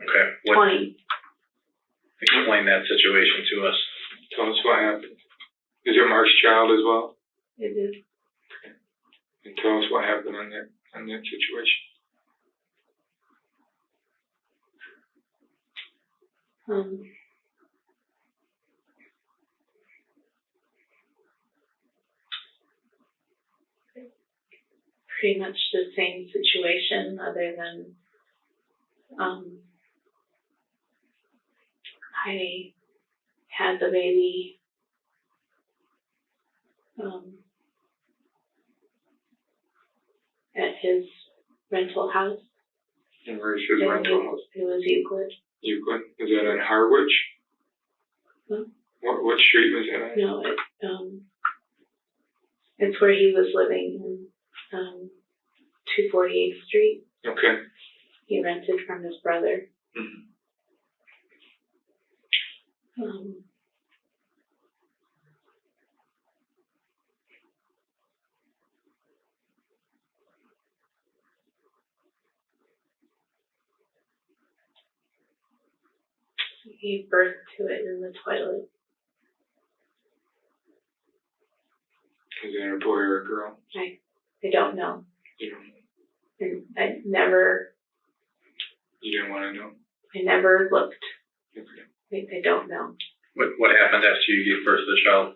Okay. 20. Explain that situation to us. Tell us what happened. Is it Mark's child as well? It is. Okay. And tell us what happened on that situation. Pretty much the same situation, other than I had the baby his rental house. And where's his rental house? It was Euclid. Euclid? Is that in Harwich? Hmm? What street was that on? No, it's where he was living, 248th Street. Okay. He rented from his brother. Mm-hmm. He gave birth to it in the toilet. Is that a boy or a girl? I don't know. You don't know. And I never. You didn't want to know? I never looked. Okay. I don't know. What happened after you gave birth to the child?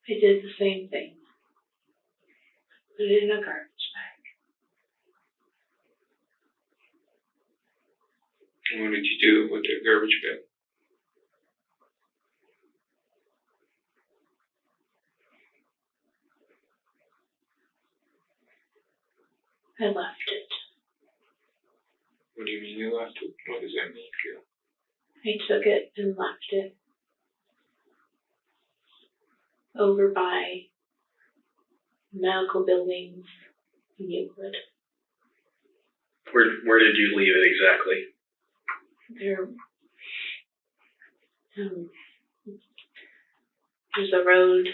I did the same thing. Put it in a garbage bag. And what did you do with the garbage bag? I left it. What do you mean you left it? What does that mean, Gail? I took it and left it over by medical buildings in Euclid. Where did you leave it exactly? There's a road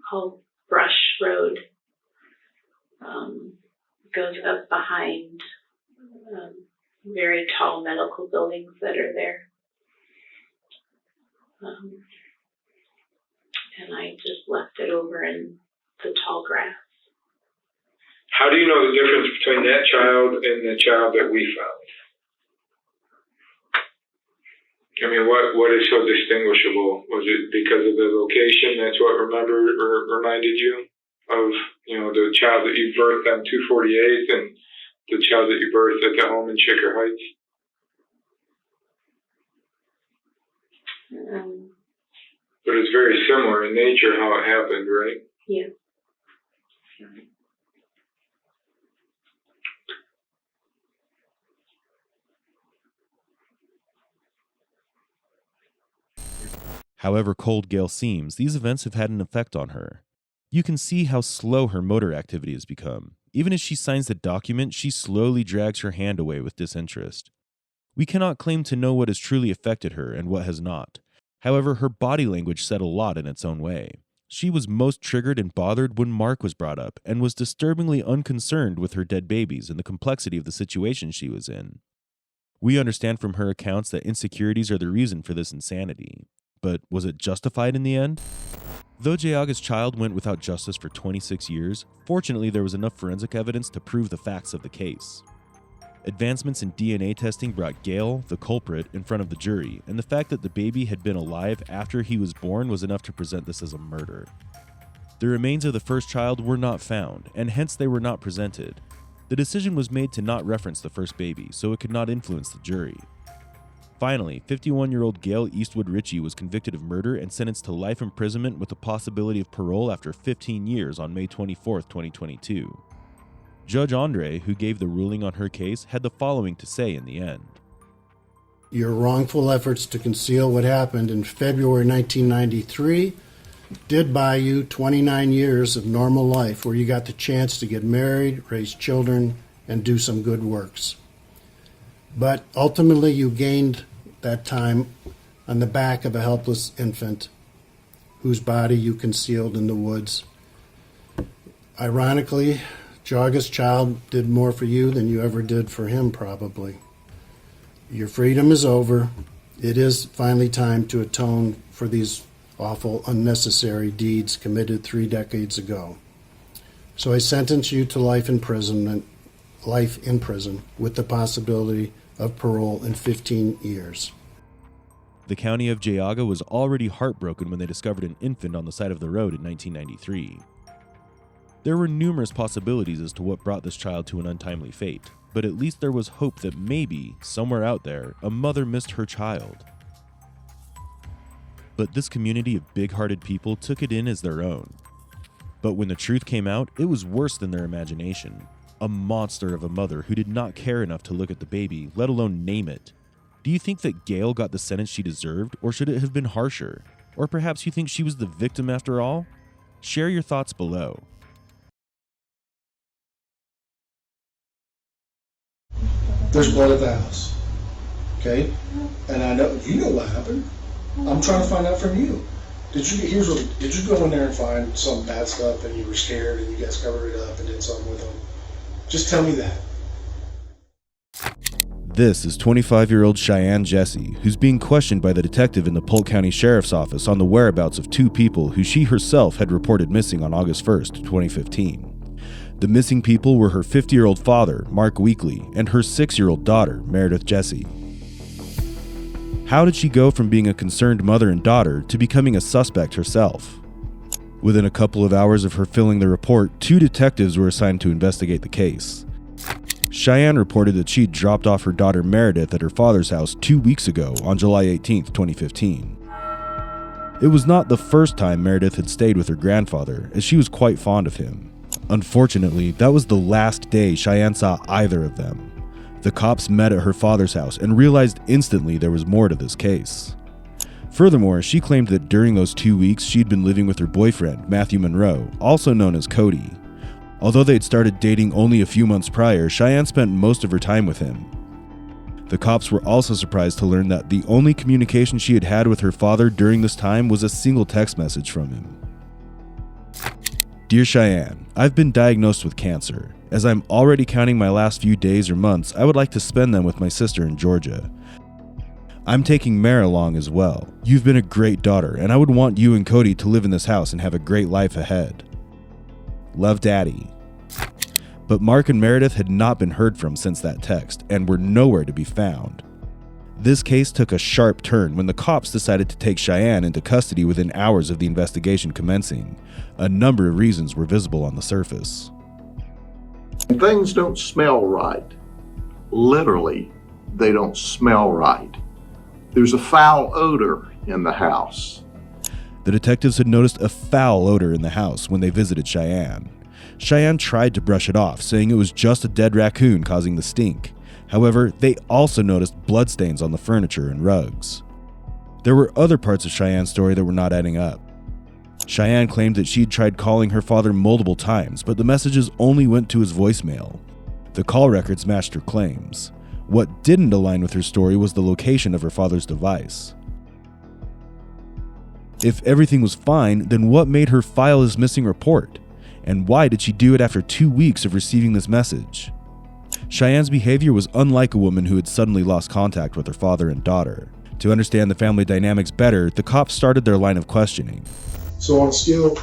called Brush Road. Goes up behind very tall medical buildings that are there. And I just left it over in the tall grass. How do you know the difference between that child and the child that we found? I mean, what is so distinguishable? Was it because of the location? That's what reminded you of, the child that you birthed on 248th and the child that you birthed at the home in Shaker Heights? But it's very similar in nature how it happened, right? Yeah. However cold Gail seems, these events have had an effect on her. You can see how slow her motor activity has become. Even as she signs the document, she slowly drags her hand away with disinterest. We cannot claim to know what has truly affected her and what has not. However, her body language said a lot in its own way. She was most triggered and bothered when Mark was brought up and was disturbingly unconcerned with her dead babies and the complexity of the situation she was in. We understand from her accounts that insecurities are the reason for this insanity. But was it justified in the end? Though Jayaga's child went without justice for 26 years, fortunately there was enough forensic evidence to prove the facts of the case. Advancements in DNA testing brought Gail, the culprit, in front of the jury, and the fact that the baby had been alive after he was born was enough to present this as a murder. The remains of the first child were not found, and hence they were not presented. The decision was made to not reference the first baby, so it could not influence the jury. Finally, 51-year-old Gail Eastwood Ritchey was convicted of murder and sentenced to life imprisonment with the possibility of parole after 15 years on May 24, 2022. Judge Andre, who gave the ruling on her case, had the following to say in the end. Your wrongful efforts to conceal what happened in February 1993 did buy you 29 years of normal life where you got the chance to get married, raise children, and do some good works. But ultimately you gained that time on the back of a helpless infant whose body you concealed in the woods. Ironically, Jayaga's child did more for you than you ever did for him, probably. Your freedom is over. It is finally time to atone for these awful, unnecessary deeds committed 3 decades ago. So I sentence you to life in prison with the possibility of parole in 15 years. The county of Jayaga was already heartbroken when they discovered an infant on the side of the road in 1993. There were numerous possibilities as to what brought this child to an untimely fate, but at least there was hope that maybe, somewhere out there, a mother missed her child. but this community of big-hearted people took it in as their own. But when the truth came out, it was worse than their imagination. A monster of a mother who did not care enough to look at the baby, let alone name it. Do you think that Gail got the sentence she deserved, or should it have been harsher? Or perhaps you think she was the victim after all? Share your thoughts below. There's blood at the house, okay? And I know, you know what happened. I'm trying to find out from you. Did you go in there and find some bad stuff and you were scared and you guys covered it up and did something with them? Just tell me that. This is 25-year-old Cheyanne Jessie, who's being questioned by the detective in the Polk County Sheriff's Office on the whereabouts of two people who she herself had reported missing on August 1st, 2015. The missing people were her 50-year-old father, Mark Weekly, and her 6-year-old daughter, Meredith Jessie. How did she go from being a concerned mother and daughter to becoming a suspect herself? Within a couple of hours of her filling the report, 2 detectives were assigned to investigate the case. Cheyanne reported that she'd dropped off her daughter Meredith at her father's house 2 weeks ago on July 18, 2015. It was not the first time Meredith had stayed with her grandfather, as she was quite fond of him. Unfortunately, that was the last day Cheyanne saw either of them. The cops met at her father's house and realized instantly there was more to this case. Furthermore, she claimed that during those 2 weeks she'd been living with her boyfriend, Matthew Monroe, also known as Cody. Although they'd started dating only a few months prior, Cheyanne spent most of her time with him. The cops were also surprised to learn that the only communication she had had with her father during this time was a single text message from him. Dear Cheyanne, I've been diagnosed with cancer. As I'm already counting my last few days or months, I would like to spend them with my sister in Georgia. I'm taking Mare along as well. You've been a great daughter, and I would want you and Cody to live in this house and have a great life ahead. Love, Daddy. But Mark and Meredith had not been heard from since that text, and were nowhere to be found. This case took a sharp turn when the cops decided to take Cheyanne into custody within hours of the investigation commencing. A number of reasons were visible on the surface. Things don't smell right. Literally, they don't smell right. There's a foul odor in the house. The detectives had noticed a foul odor in the house when they visited Cheyanne. Cheyanne tried to brush it off, saying it was just a dead raccoon causing the stink. However, they also noticed bloodstains on the furniture and rugs. There were other parts of Cheyanne's story that were not adding up. Cheyanne claimed that she'd tried calling her father multiple times, but the messages only went to his voicemail. The call records matched her claims. What didn't align with her story was the location of her father's device. If everything was fine, then what made her file this missing report? And why did she do it after 2 weeks of receiving this message? Cheyanne's behavior was unlike a woman who had suddenly lost contact with her father and daughter. To understand the family dynamics better, the cops started their line of questioning. So on a scale,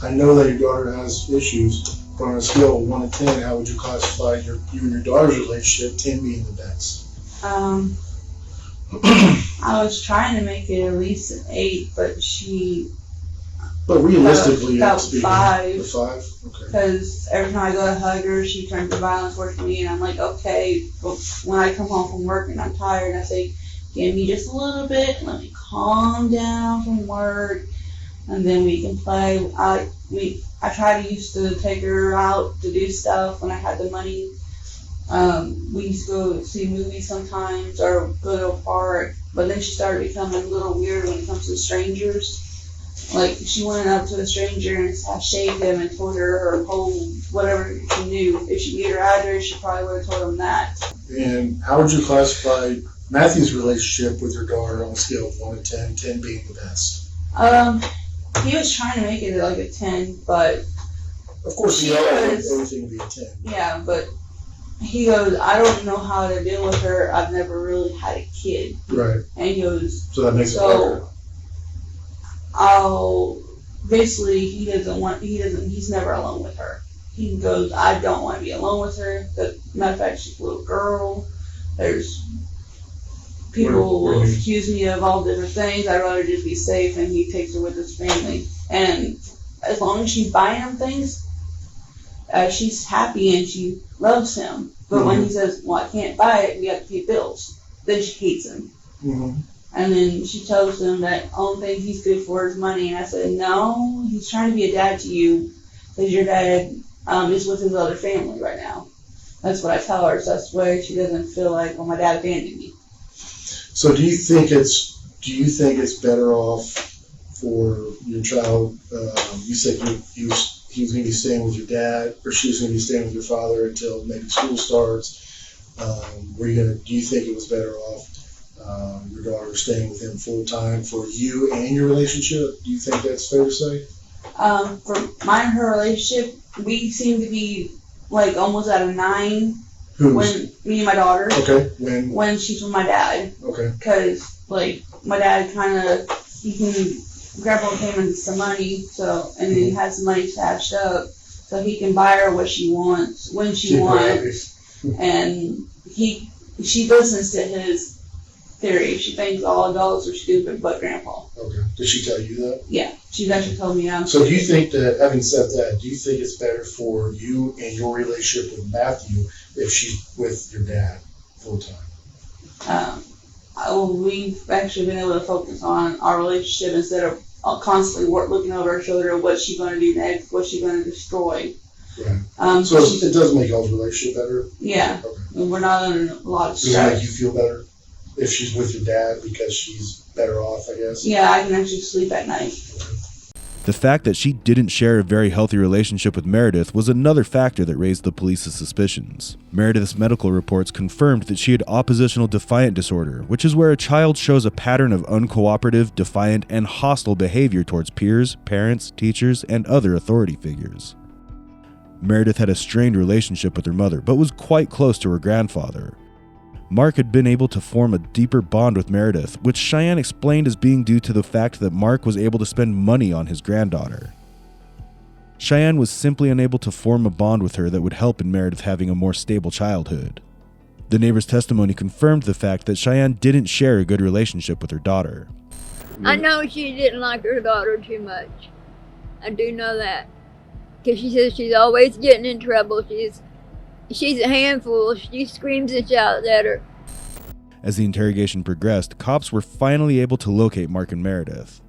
I know that your daughter has issues, but on a scale of 1 to 10, how would you classify you and your daughter's relationship, 10 being the best? I was trying to make it at least an 8, but she... But realistically, about it's 5. 5? Okay. Because every time I go to hug her, she turns to violence towards me, and I'm like, okay. But when I come home from work and I'm tired, I say, give me just a little bit, let me calm down from work, and then we can play. I used to take her out to do stuff when I had the money. We used to go see movies sometimes or go to a park, but then she started becoming a little weird when it comes to strangers. Like, she went up to a stranger and shaved him and told her whole whatever she knew. If she knew her address, she probably would have told him that. And how would you classify Matthew's relationship with your daughter on a scale of 1 to 10, 10 being the best? He was trying to make it like a 10, but... Of course, you know everything would be a 10. Yeah, but he goes, I don't know how to deal with her. I've never really had a kid. Right. And he goes... So that makes it better. Basically, he's never alone with her. He goes, I don't want to be alone with her. Matter of fact, she's a little girl. There's people will accuse me of all different things. I'd rather just be safe, and he takes her with his family. And as long as she's buying him things, she's happy and she loves him. But when he says, well, I can't buy it, we have to pay bills, then she hates him. And then she tells him that only thing he's good for is money. And I said, no, he's trying to be a dad to you because your dad is with his other family right now. That's what I tell her. So that's why she doesn't feel like, well, my dad abandoned me. So do you think it's better off for your child? You said he was going to be staying with your dad, or she was going to be staying with your father until maybe school starts. Do you think it was better off your daughter staying with him full time for you and your relationship? Do you think that's fair to say? For mine and her relationship, we seem to be like almost at a 9. When me and my daughter. Okay. When she's with my dad. Okay. Because like my dad he can grandpa came into some money, so and then he has some money stashed up, so he can buy her what she wants when she wants, and she listens to his theory. She thinks all adults are stupid but grandpa. Okay. Did she tell you that? Yeah, she's actually told me I'm So do you think that, having said that, do you think it's better for you and your relationship with Matthew if she's with your dad full time? We've actually been able to focus on our relationship instead of constantly looking over our shoulder. What's she going to do next? What's she going to destroy? Right. So it does make y'all's relationship better? Yeah. Okay. And we're not under a lot of stress. Does it make you feel better if she's with your dad because she's better off, I guess? Yeah, I can actually sleep at night. The fact that she didn't share a very healthy relationship with Meredith was another factor that raised the police's suspicions. Meredith's medical reports confirmed that she had oppositional defiant disorder, which is where a child shows a pattern of uncooperative, defiant, and hostile behavior towards peers, parents, teachers, and other authority figures. Meredith had a strained relationship with her mother, but was quite close to her grandfather. Mark had been able to form a deeper bond with Meredith, which Cheyanne explained as being due to the fact that Mark was able to spend money on his granddaughter. Cheyanne was simply unable to form a bond with her that would help in Meredith having a more stable childhood. The neighbor's testimony confirmed the fact that Cheyanne didn't share a good relationship with her daughter. I know she didn't like her daughter too much. I do know that. Because she says she's always getting in trouble. She's a handful. She screams and shouts at her. As the interrogation progressed, cops were finally able to locate Mark and Meredith.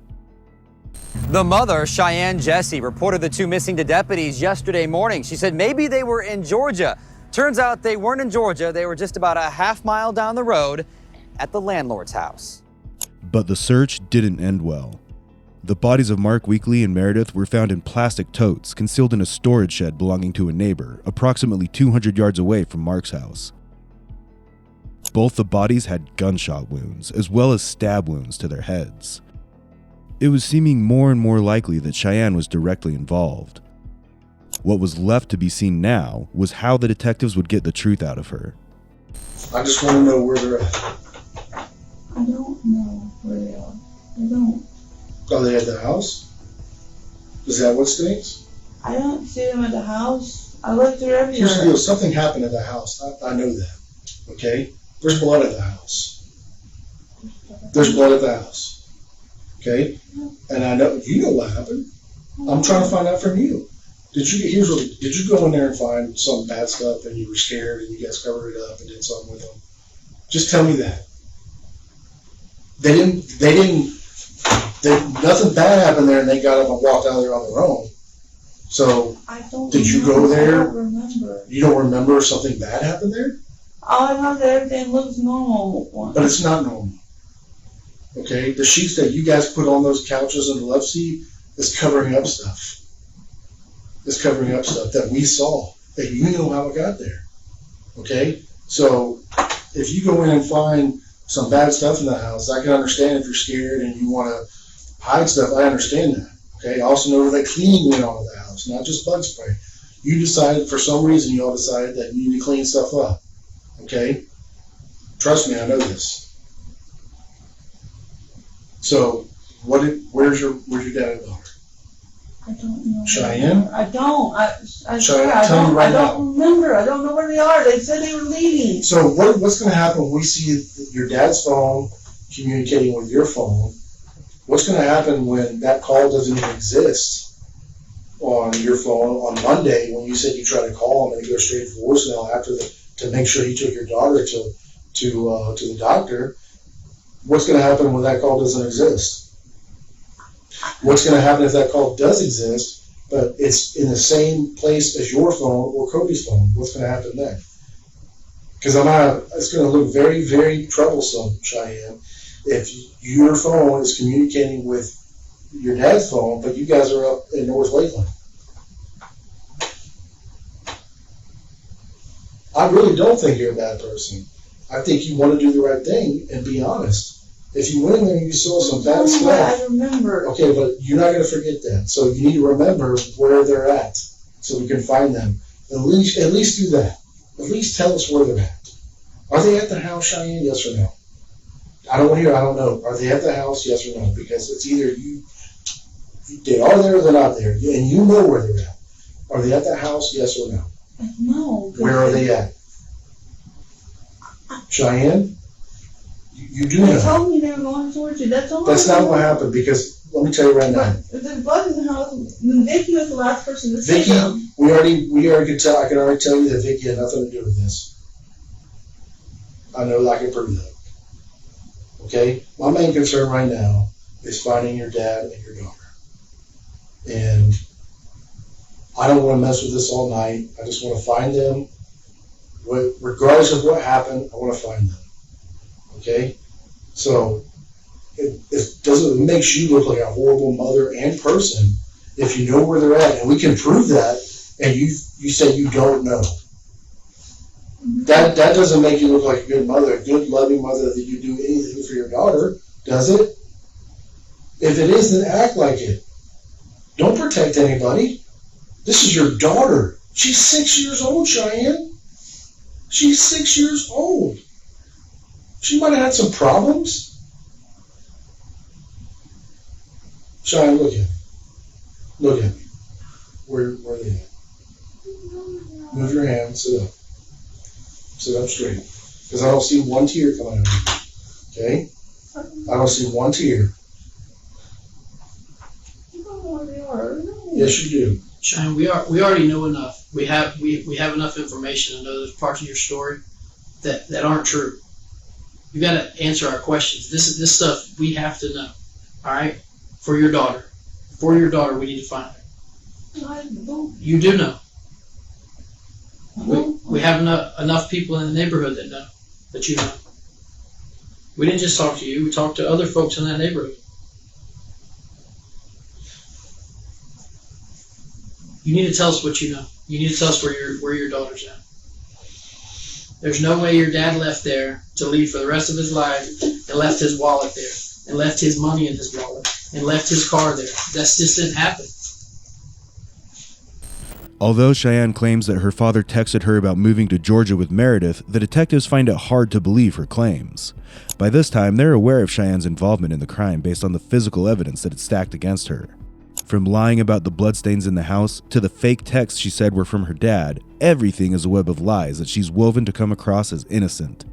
The mother, Cheyanne Jessie, reported the two missing to deputies yesterday morning. She said maybe they were in Georgia. Turns out they weren't in Georgia. They were just about a half-mile down the road at the landlord's house. But the search didn't end well. The bodies of Mark Weekly and Meredith were found in plastic totes concealed in a storage shed belonging to a neighbor, approximately 200 yards away from Mark's house. Both the bodies had gunshot wounds, as well as stab wounds to their heads. It was seeming more and more likely that Cheyanne was directly involved. What was left to be seen now was how the detectives would get the truth out of her. I just want to know where they're at. I don't know where they are. I don't. Are they at the house? Is that what stinks? I don't see them at the house. I looked through everywhere. Here's the deal. Something happened at the house. I know that. Okay? There's blood at the house. There's blood at the house. Okay? And I know, you know what happened. I'm trying to find out from you. Did you go in there and find some bad stuff and you were scared and you guys covered it up and did something with them? Just tell me that. Nothing bad happened there and they got up and walked out of there on their own. So, did you go there? I don't remember. You don't remember something bad happened there? All I know that everything looks normal. But it's not normal. Okay? The sheets that you guys put on those couches in the love seat is covering up stuff. It's covering up stuff that we saw, that you know how it got there. Okay? So, if you go in and find some bad stuff in the house, I can understand if you're scared and you want to hide stuff. I understand that. Okay? I also know that cleaning went on in the house, not just bug spray. You decided, for some reason, you all decided that you need to clean stuff up. Okay? Trust me, I know this. So, where's your dad and daughter? I don't know. Cheyanne? I don't. I swear, Cheyanne, tell me right now. I don't remember. I don't know where they are. They said they were leaving. So what's going to happen when we see your dad's phone communicating with your phone? What's going to happen when that call doesn't even exist on your phone on Monday when you said you tried to call him and it goes straight to voicemail to make sure he took your daughter to the doctor? What's going to happen when that call doesn't exist? What's going to happen if that call does exist, but it's in the same place as your phone or Cody's phone? What's going to happen then? Because it's going to look very, very troublesome, Cheyanne, if your phone is communicating with your dad's phone, but you guys are up in North Lakeland. I really don't think you're a bad person. I think you want to do the right thing and be honest. If you went in there and you saw some bad stuff, I remember. Okay, but you're not going to forget that. So you need to remember where they're at, so we can find them. At least do that. At least tell us where they're at. Are they at the house, Cheyanne? Yes or no? I don't want to hear. I don't know. Are they at the house? Yes or no? Because it's either they are there or they're not there, and you know where they're at. Are they at the house? Yes or no? No. Where are they at? Cheyanne, you do know. They told me they were going to Georgia. That's all. That's not what happened, because let me tell you right now. If it was in the house, Vicky was the last person to see Vicky, them. we already could tell. I can already tell you that Vicky had nothing to do with this. I know that I can prove that. Okay, my main concern right now is finding your dad and your daughter, and I don't want to mess with this all night. I just want to find them. Regardless of what happened, I want to find them. Okay, so it doesn't make you look like a horrible mother and person if you know where they're at, and we can prove that. And you say you don't know. That doesn't make you look like a good mother, a good loving mother that you do anything for your daughter, does it? If it is, then act like it. Don't protect anybody. This is your daughter. She's 6 years old, Cheyanne. She's 6 years old. She might have had some problems. Cheyanne, look at me. Look at me. Where are they at? Move your hand. Sit up. Sit up straight. Because I don't see one tear coming out of you. Okay? I don't see one tear. Yes, you do. Cheyanne, we already know enough. We have enough information to know there's parts of your story that aren't true. You got to answer our questions. This stuff we have to know. All right, for your daughter. For your daughter, we need to find her. You do know. We have enough people in the neighborhood that know that you know. We didn't just talk to you. We talked to other folks in that neighborhood. You need to tell us what you know. You need to tell us where your daughter's at. There's no way your dad left there to leave for the rest of his life and left his wallet there and left his money in his wallet and left his car there. That just didn't happen. Although Cheyanne claims that her father texted her about moving to Georgia with Meredith, the detectives find it hard to believe her claims. By this time, they're aware of Cheyanne's involvement in the crime based on the physical evidence that it's stacked against her. From lying about the bloodstains in the house to the fake texts she said were from her dad, everything is a web of lies that she's woven to come across as innocent.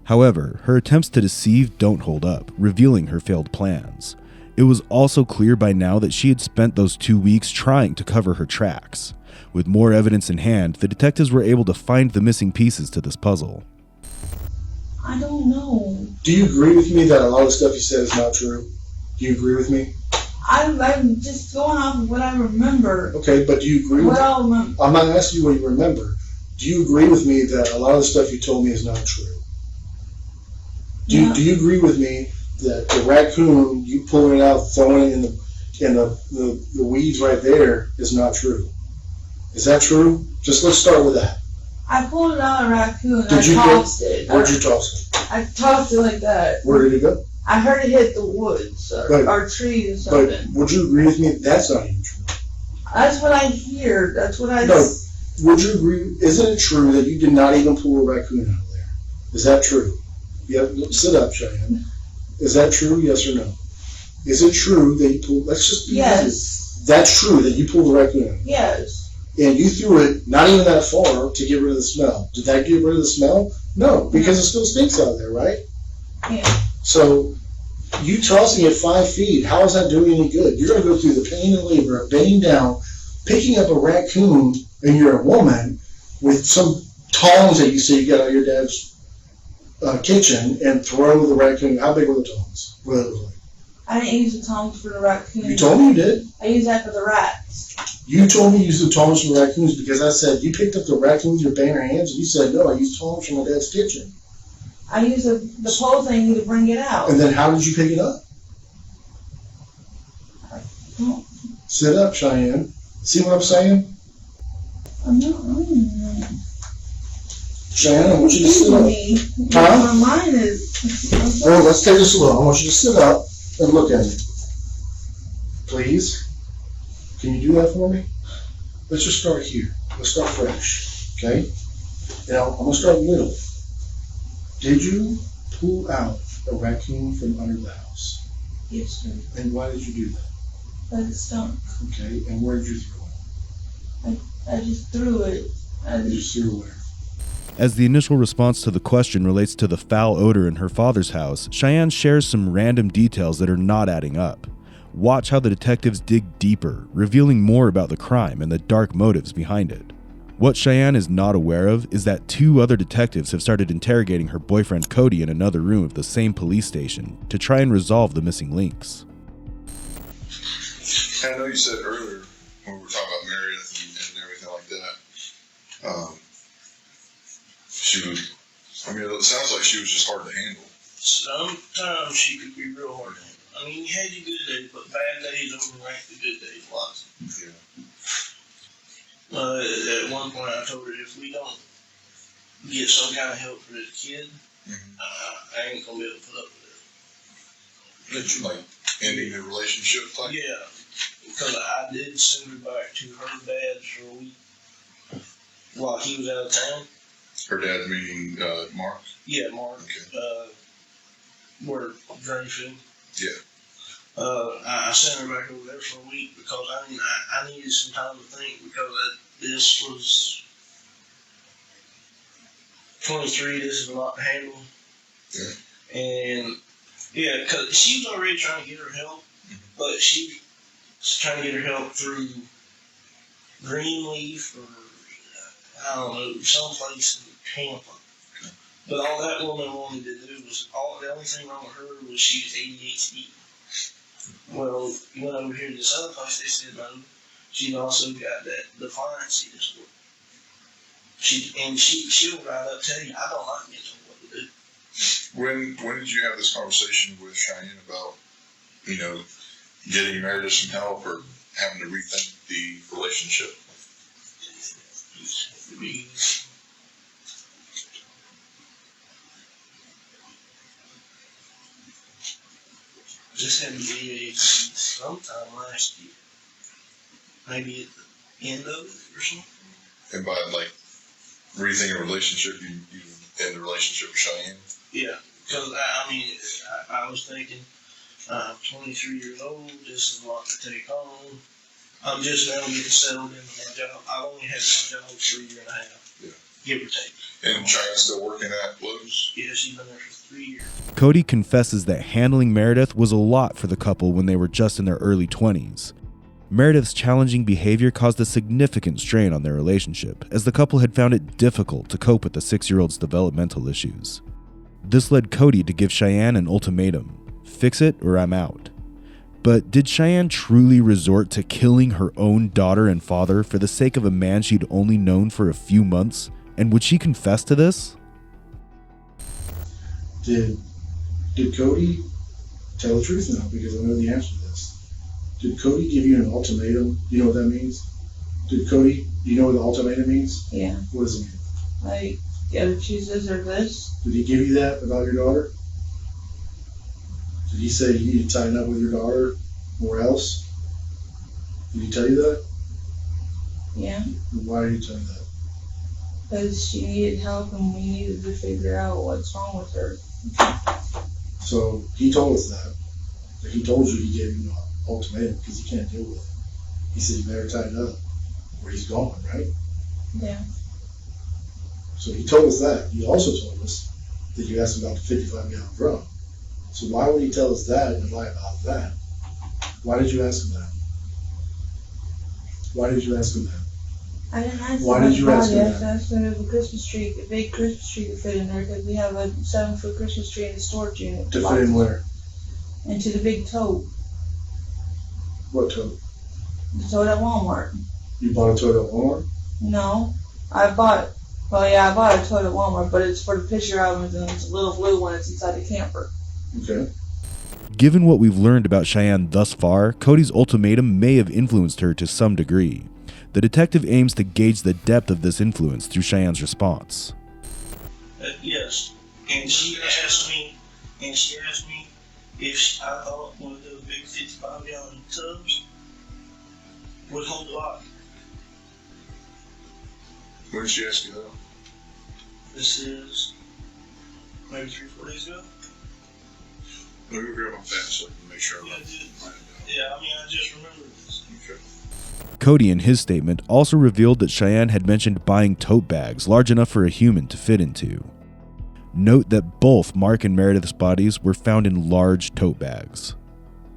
However, her attempts to deceive don't hold up, revealing her failed plans. It was also clear by now that she had spent those 2 weeks trying to cover her tracks. With more evidence in hand, the detectives were able to find the missing pieces to this puzzle. I don't know. Do you agree with me that a lot of stuff you said is not true? Do you agree with me? I'm just going off of what I remember. Okay, but do you agree with me? I'm not asking you what you remember. Do you agree with me that a lot of the stuff you told me is not true? Do you agree with me that the raccoon, you pulling it out, throwing it in the weeds right there is not true? Is that true? Let's start with that. I pulled it out of a raccoon and I tossed it. Where'd you toss it? I tossed it like that. Where did it go? I heard it hit the woods or trees or something. But would you agree with me that's not even true? That's what I hear. That's what I... No. Would you agree? Isn't it true that you did not even pull a raccoon out of there? Is that true? Yeah, sit up, Cheyanne. Is that true, yes or no? Is it true that you pulled... Let's just be honest. That's true that you pulled the raccoon out? Yes. And you threw it not even that far to get rid of the smell. Did that get rid of the smell? No, because it still stinks out there, right? Yeah. So you tossing it 5 feet, how is that doing any good? You're going to go through the pain and labor of bending down, picking up a raccoon, and you're a woman with some tongs that you say you got out of your dad's kitchen and throw the raccoon. How big were the tongs? What it was like? I didn't use the tongs for the raccoons. You told me you did. I used that for the rats. You told me you used the tongs for the raccoons because I said you picked up the raccoons with your bare hands, and you said no. I used tongs from my dad's kitchen. I used the pole thing to bring it out. And then how did you pick it up? Sit up, Cheyanne. See what I'm saying? I'm not. Cheyanne, I want you to sit up. Huh? My mind is. Well, let's take this slow. I want you to sit up and look at me. Please? Can you do that for me? Let's just start here. Let's start fresh. Okay? Now, I'm going to start little. Did you pull out a raccoon from under the house? Yes, sir. And why did you do that? By the stump. Okay, and where did you throw it? I just threw it. You just threw it where? As the initial response to the question relates to the foul odor in her father's house, Cheyanne shares some random details that are not adding up. Watch how the detectives dig deeper, revealing more about the crime and the dark motives behind it. What Cheyanne is not aware of is that 2 other detectives have started interrogating her boyfriend Cody in another room of the same police station to try and resolve the missing links. I know you said earlier when we were talking about Meredith and everything like that, it sounds like she was just hard to handle. Sometimes she could be real hard to handle. I mean, you had your good days, but bad days overrank the good days lots. Yeah. At one point I told her if we don't get some kind of help for this kid, I ain't gonna be able to put up with it. Did you like ending the relationship type? Yeah, because I did send her back to her dad's for a week while he was out of town. Her dad meaning Mark? Yeah, Mark. Okay. Where Greenfield. Yeah. I sent her back over there for a week because I needed some time to think because this was 23. This is a lot to handle. Yeah. And yeah, because she was already trying to get her help, but she was trying to get her help through Greenleaf or I don't know, someplace in Tampa. But all that woman wanted to do was the only thing wrong with her was she was ADHD. Well, you went over here to this other place, they said no. She's also got that defiancy disorder. She'll right up tell you, I don't like getting told what to do. When did you have this conversation with Cheyanne about, getting married to some help or having to rethink the relationship? Just had to be sometime last year. Maybe at the end of it or something. And by rethinking a relationship, you end the relationship with Cheyanne? Yeah, because I was thinking, I'm 23 years old, this is a lot to take on. I'm just now getting settled into my job. I've only had my job for a year and a half, give or take. And Cheyanne's still working at Blues? Yeah, she's been there for 3 years. Cody confesses that handling Meredith was a lot for the couple when they were just in their early 20s. Meredith's challenging behavior caused a significant strain on their relationship, as the couple had found it difficult to cope with the 6-year-old's developmental issues. This led Cody to give Cheyanne an ultimatum: fix it or I'm out. But did Cheyanne truly resort to killing her own daughter and father for the sake of a man she'd only known for a few months? And would she confess to this? Did Cody tell the truth now? Because I know the answer to this. Did Cody give you an ultimatum? Do you know what that means? Do you know what the ultimatum means? Yeah. What does it mean? Like, you either choose this or this. Did he give you that about your daughter? Did he say you need to tighten up with your daughter or else? Did he tell you that? Yeah. Why did he tell you that? Because she needed help and we needed to figure out what's wrong with her. So he told us that. But he told you he gave you an ultimatum because he can't deal with it. He said you better tighten up or he's gone, right? Yeah. So he told us that. He also told us that you asked him about the 55-gallon drum. So why would he tell us that and lie about that? Why did you ask him that? Why did you ask him that? I didn't ask Why about did you the ask body. me I that? asked for a Christmas tree, a big Christmas tree to fit in there because we have a 7-foot Christmas tree in the storage unit. To fit in where? Into the big tote. What tote? The tote at Walmart. You bought a tote at Walmart? No, I bought a tote at Walmart, but it's for the picture albums and it's a little blue one. It's inside the camper. Okay. Given what we've learned about Cheyanne thus far, Cody's ultimatum may have influenced her to some degree. The detective aims to gauge the depth of this influence through Cheyanne's response. Yes, and she asked me if I thought one of those big 55-gallon tubs would hold the body. When did she ask you that? This is maybe 3-4 days ago. Let me grab my pen so I can make sure. Yeah, I mean, I just remembered this. Okay. Cody, in his statement, also revealed that Cheyanne had mentioned buying tote bags large enough for a human to fit into. Note that both Mark and Meredith's bodies were found in large tote bags.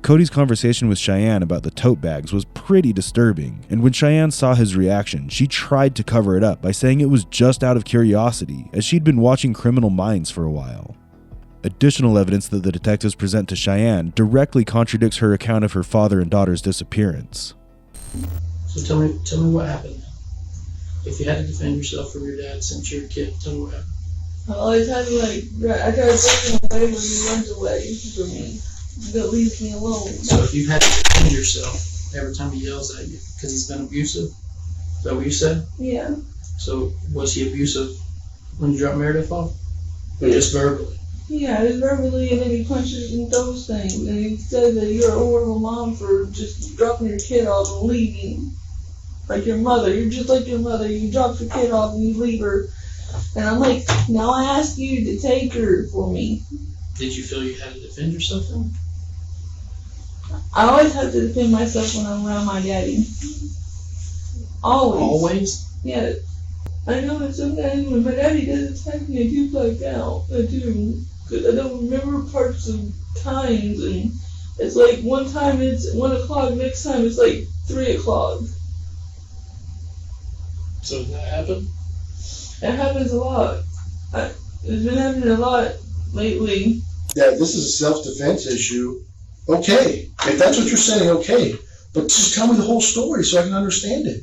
Cody's conversation with Cheyanne about the tote bags was pretty disturbing, and when Cheyanne saw his reaction, she tried to cover it up by saying it was just out of curiosity, as she'd been watching Criminal Minds for a while. Additional evidence that the detectives present to Cheyanne directly contradicts her account of her father and daughter's disappearance. So tell me what happened. If you had to defend yourself from your dad since you were a kid, tell me what happened. I always had to I tried to take him away when he runs away from me. That leaves me alone. So if you had to defend yourself every time he yells at you because he's been abusive, is that what you said? Yeah. So was he abusive when you dropped Meredith off? Or just verbally? Yeah, just verbally, and then he punches and throws things, and he says that you're a horrible mom for just dropping your kid off and leaving. Like your mother, you're just like your mother. You drop your kid off and you leave her. And I'm like, now I ask you to take her for me. Did you feel you had to defend yourself then? I always have to defend myself when I'm around my daddy. Always. Always? Yeah. I know that sometimes when my daddy does attack me, I do black out. I do. Because I don't remember parts of times. And it's like one time it's 1 o'clock, next time it's like 3 o'clock. So did that happen? It happens a lot. It's been happening a lot lately. Yeah, this is a self-defense issue. Okay, if that's what you're saying, okay. But just tell me the whole story so I can understand it.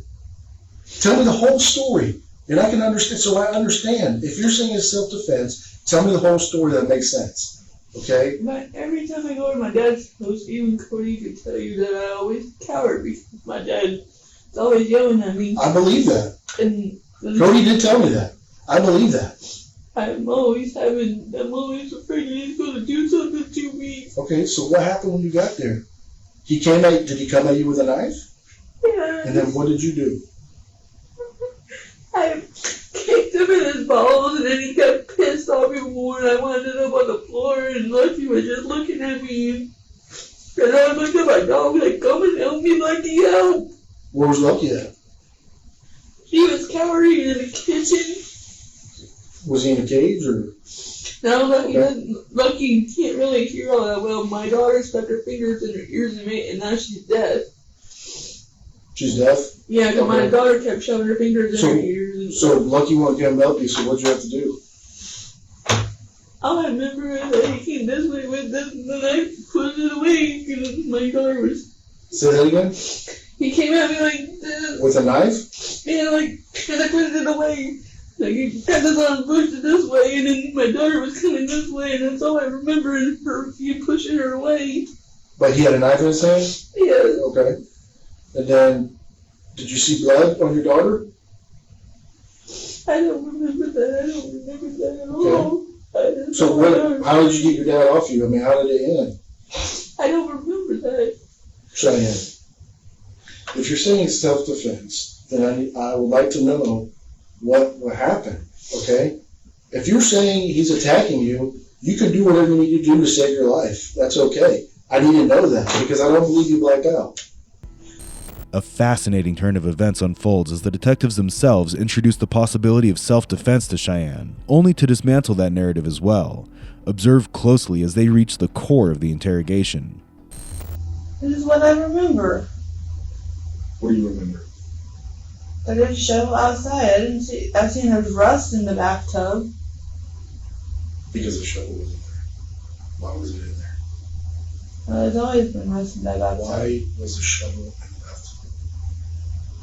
Tell me the whole story, and I can understand, so I understand. If you're saying it's self-defense, tell me the whole story that makes sense, okay? But every time I go to my dad's house, even Cody could tell you that I always cower because my dad is always yelling at me. I believe that. And Cody did tell me that. I believe that. I'm always afraid he's going to do something to me. Okay, so what happened when you got there? Did he come at you with a knife? Yeah. And then what did you do? I kicked him in his balls, and then he got pissed off even more, and I wound up on the floor, and Lucky was just looking at me. And I looked at my dog, like, come and help me, Lucky, help. Where was Lucky at? He was cowering in the kitchen. Was he in a cage, or? No, Lucky can't really hear all that well. My daughter stuck her fingers in her ears and now she's deaf. She's deaf? Yeah, because my daughter kept shoving her fingers in her ears. And so Lucky won't come help you, so what'd you have to do? All I remember is that he came this way with this, and then I put it away because my daughter was... Say that again? He came at me like this. With a knife? Yeah, like, and I put it away. Like, he got this on and pushed it this way, and then my daughter was coming this way, and that's all I remember is you pushing her away. But he had a knife in his hand? Yeah. Okay. And then, did you see blood on your daughter? I don't remember that at all. Okay. So how did you get your dad off you? I mean, how did it end? I don't remember that. Cheyanne, if you're saying self-defense, then I would like to know what happened, okay? If you're saying he's attacking you, you can do whatever you need to do to save your life. That's okay. I need to know that because I don't believe you blacked out. A fascinating turn of events unfolds as the detectives themselves introduce the possibility of self-defense to Cheyanne, only to dismantle that narrative as well. Observe closely as they reach the core of the interrogation. This is what I remember. What do you remember? There's a shovel outside. I seen there's rust in the bathtub. Because the shovel wasn't there. Why was it in there? There's always been rust in that bathtub. Why was the shovel in the bathtub?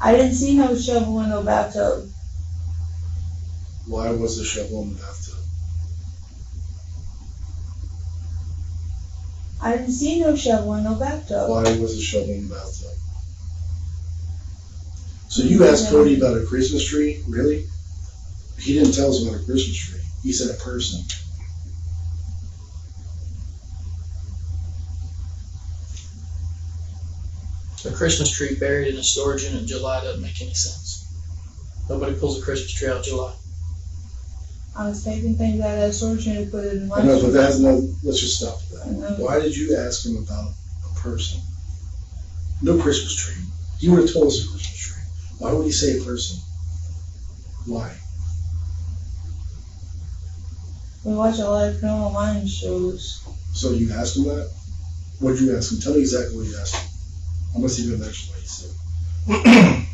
I didn't see no shovel in no bathtub. Why was the shovel in the bathtub? I didn't see no shovel in no bathtub. Why was the shovel in the bathtub? So you asked Cody about a Christmas tree? Really? He didn't tell us about a Christmas tree. He said a person. A Christmas tree buried in a storage unit in July doesn't make any sense. Nobody pulls a Christmas tree out in July. I was taking things out of that storage unit and put it in my I know, but that has no. Let's just stop with that. Why did you ask him about a person? No Christmas tree. He would have told us a Christmas tree. Why would he say a person? Why? We watch a lot of Criminal Minds shows. So you asked him that? What did you ask him? Tell me exactly what you asked him. I must even mention what he said.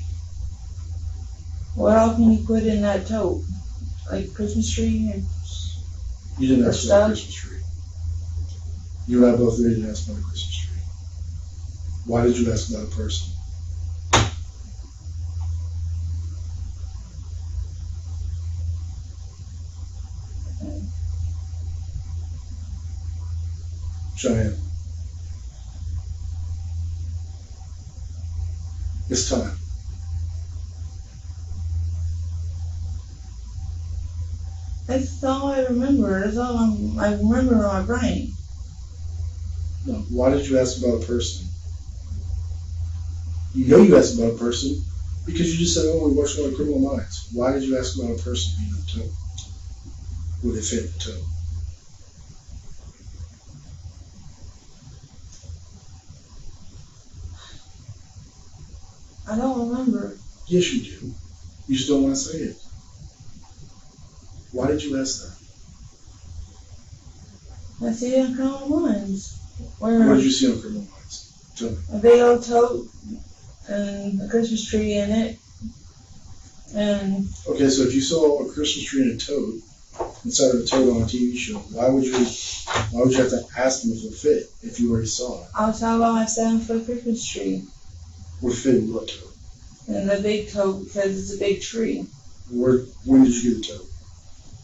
What all can you put in that tote? Like Christmas tree and You didn't ask stuff? about a Christmas tree. You and I both agreed you didn't ask about a Christmas tree. Why did you ask about a person? Cheyanne. It's time. That's all I remember. That's all I remember in my brain. No. Why did you ask about a person? You know you asked about a person because you just said, oh, we're watching on Criminal Minds. Why did you ask about a person being in the tote? Would it fit the tote? I don't remember. Yes, you do. You just don't want to say it. Why did you ask that? I see it in Criminal Minds. What did you see on Criminal Minds? Tell me. A big old tote and a Christmas tree in it. And Okay, so if you saw a Christmas tree in a tote, inside of a tote on a TV show, why would you have to ask them if it fit if you already saw it? I was talking about my 7-foot Christmas tree. Would fit in what tote? And the big tote because it's a big tree. When did you get the tote?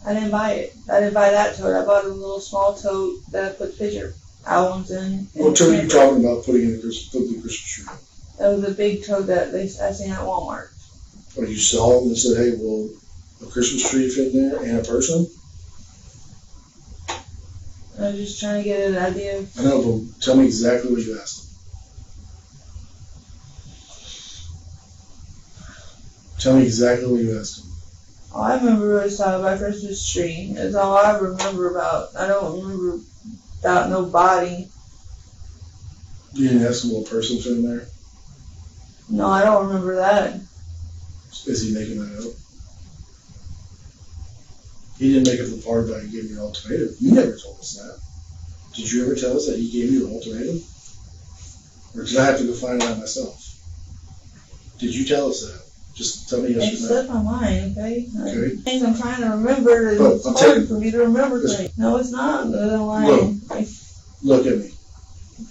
I didn't buy it. I didn't buy that tote. I bought a little small tote that I put picture albums in. What tote are you talking about putting in the Christmas tree? That was a big tote that I seen at Walmart. Or you saw it and said, hey, will a Christmas tree fit in there and a person? I was just trying to get an idea of. I know, but tell me exactly what you asked them. Tell me exactly what you asked him. All I remember was talking about Christmas tree. That's all I remember about. I don't remember about no body. You didn't ask him what person fit in there? No, I don't remember that. Is he making that up? He didn't make up the part about he gave you an ultimatum. You never told us that. Did you ever tell us that he gave you an ultimatum? Or did I have to go find it out myself? Did you tell us that? Just tell me yes It or no. slipped my mind, okay? Okay. Things I'm trying to remember, and But it's I'm hard taking- for me to remember things. No, it's not. I'm lying. I Look at me.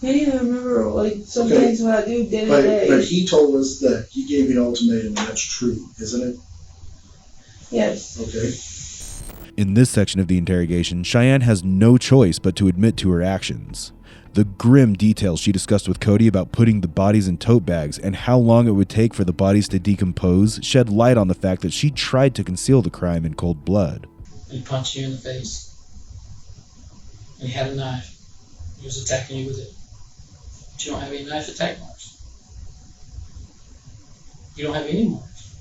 can't even remember like some Okay. things what I do day to day. But he told us that he gave you an ultimatum, and that's true, isn't it? Yes. Okay. In this section of the interrogation, Cheyanne has no choice but to admit to her actions. The grim details she discussed with Cody about putting the bodies in tote bags and how long it would take for the bodies to decompose shed light on the fact that she tried to conceal the crime in cold blood. He punched you in the face. And he had a knife. He was attacking you with it. But you don't have any knife attack marks. You don't have any marks.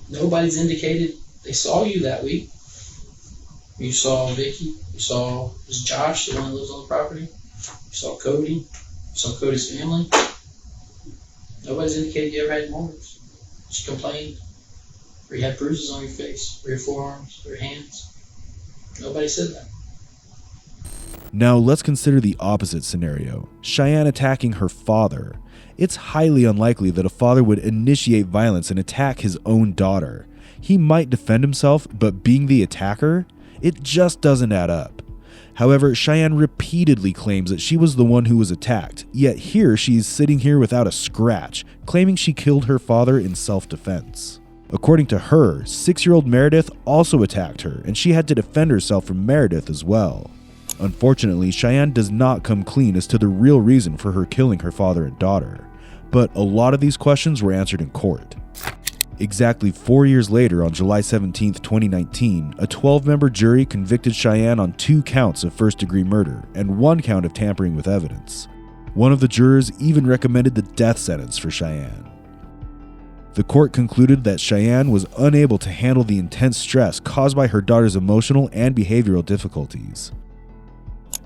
Nobody's indicated they saw you that week. You saw Vicky. You saw Josh, the one that lives on the property. You saw Cody. You saw Cody's family. Nobody's indicated you ever had marks. She complained. Or you had bruises on your face, or your forearms, or your hands. Nobody said that. Now let's consider the opposite scenario, Cheyanne attacking her father. It's highly unlikely that a father would initiate violence and attack his own daughter. He might defend himself, but being the attacker, it just doesn't add up. However, Cheyanne repeatedly claims that she was the one who was attacked, yet here she's sitting here without a scratch, claiming she killed her father in self-defense. According to her, 6-year-old Meredith also attacked her, and she had to defend herself from Meredith as well. Unfortunately, Cheyanne does not come clean as to the real reason for her killing her father and daughter, but a lot of these questions were answered in court. Exactly 4 years later, on July 17, 2019, a 12-member jury convicted Cheyanne on 2 counts of first-degree murder and 1 count of tampering with evidence. One of the jurors even recommended the death sentence for Cheyanne. The court concluded that Cheyanne was unable to handle the intense stress caused by her daughter's emotional and behavioral difficulties.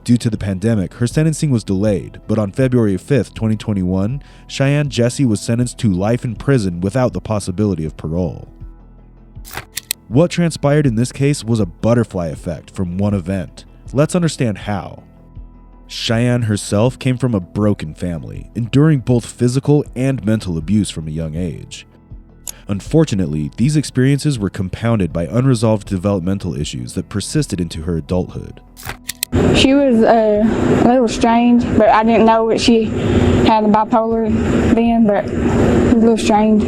Due to the pandemic, her sentencing was delayed, but on February 5, 2021, Cheyanne Jessie was sentenced to life in prison without the possibility of parole. What transpired in this case was a butterfly effect from one event. Let's understand how. Cheyanne herself came from a broken family, enduring both physical and mental abuse from a young age. Unfortunately, these experiences were compounded by unresolved developmental issues that persisted into her adulthood. She was a little strange, but I didn't know that she had the bipolar then, but it was a little strange.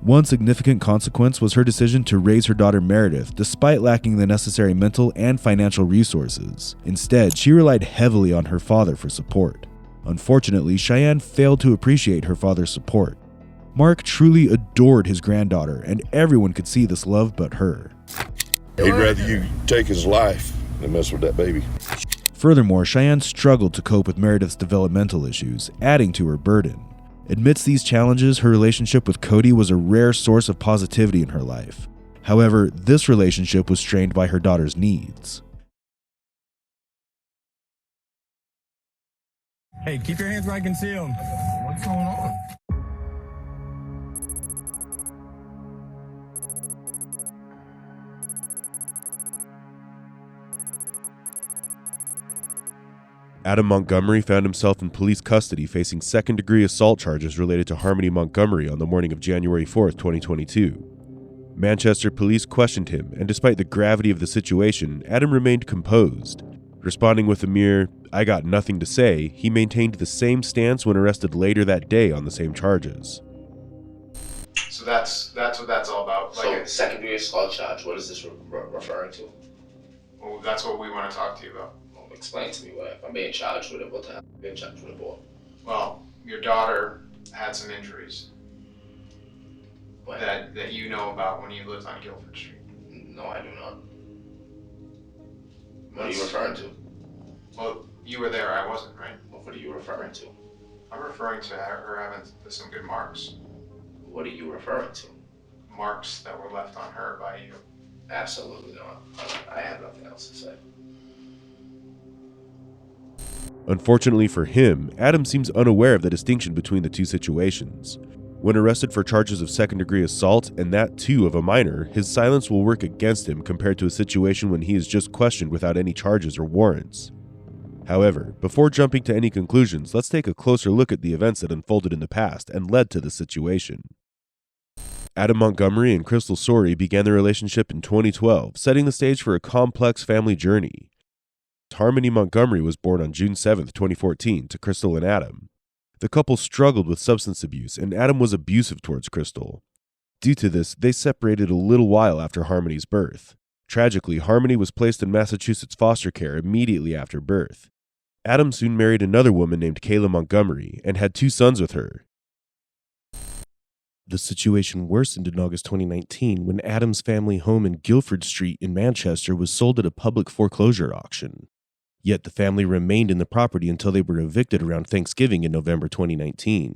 One significant consequence was her decision to raise her daughter Meredith despite lacking the necessary mental and financial resources. Instead, she relied heavily on her father for support. Unfortunately, Cheyanne failed to appreciate her father's support. Mark truly adored his granddaughter, and everyone could see this love but her. He'd rather you take his life than mess with that baby. Furthermore, Cheyanne struggled to cope with Meredith's developmental issues, adding to her burden. Amidst these challenges, her relationship with Cody was a rare source of positivity in her life. However, this relationship was strained by her daughter's needs. Hey, keep your hands where I can see them. What's going on? Adam Montgomery found himself in police custody facing second-degree assault charges related to Harmony Montgomery on the morning of January 4, 2022. Manchester police questioned him, and despite the gravity of the situation, Adam remained composed. Responding with a mere, "I got nothing to say," he maintained the same stance when arrested later that day on the same charges. So that's what that's all about. So second-degree assault charge, what is this referring to? Well, that's what we want to talk to you about. Explain to me what if I'm being charged with it, what the hell I'm being charged with it for? Well, your daughter had some injuries that you know about when you lived on Guilford Street. No, I do not. What are you referring to? Well, you were there, I wasn't, right? What are you referring to? I'm referring to her having some good marks. What are you referring to? Marks that were left on her by you. Absolutely not. I have nothing else to say. Unfortunately for him, Adam seems unaware of the distinction between the two situations. When arrested for charges of second-degree assault, and that too of a minor, his silence will work against him compared to a situation when he is just questioned without any charges or warrants. However, before jumping to any conclusions, let's take a closer look at the events that unfolded in the past and led to the situation. Adam Montgomery and Crystal Sorey began their relationship in 2012, setting the stage for a complex family journey. Harmony Montgomery was born on June 7, 2014, to Crystal and Adam. The couple struggled with substance abuse, and Adam was abusive towards Crystal. Due to this, they separated a little while after Harmony's birth. Tragically, Harmony was placed in Massachusetts foster care immediately after birth. Adam soon married another woman named Kayla Montgomery and had 2 sons with her. The situation worsened in August 2019 when Adam's family home in Guilford Street in Manchester was sold at a public foreclosure auction. Yet the family remained in the property until they were evicted around Thanksgiving in November 2019.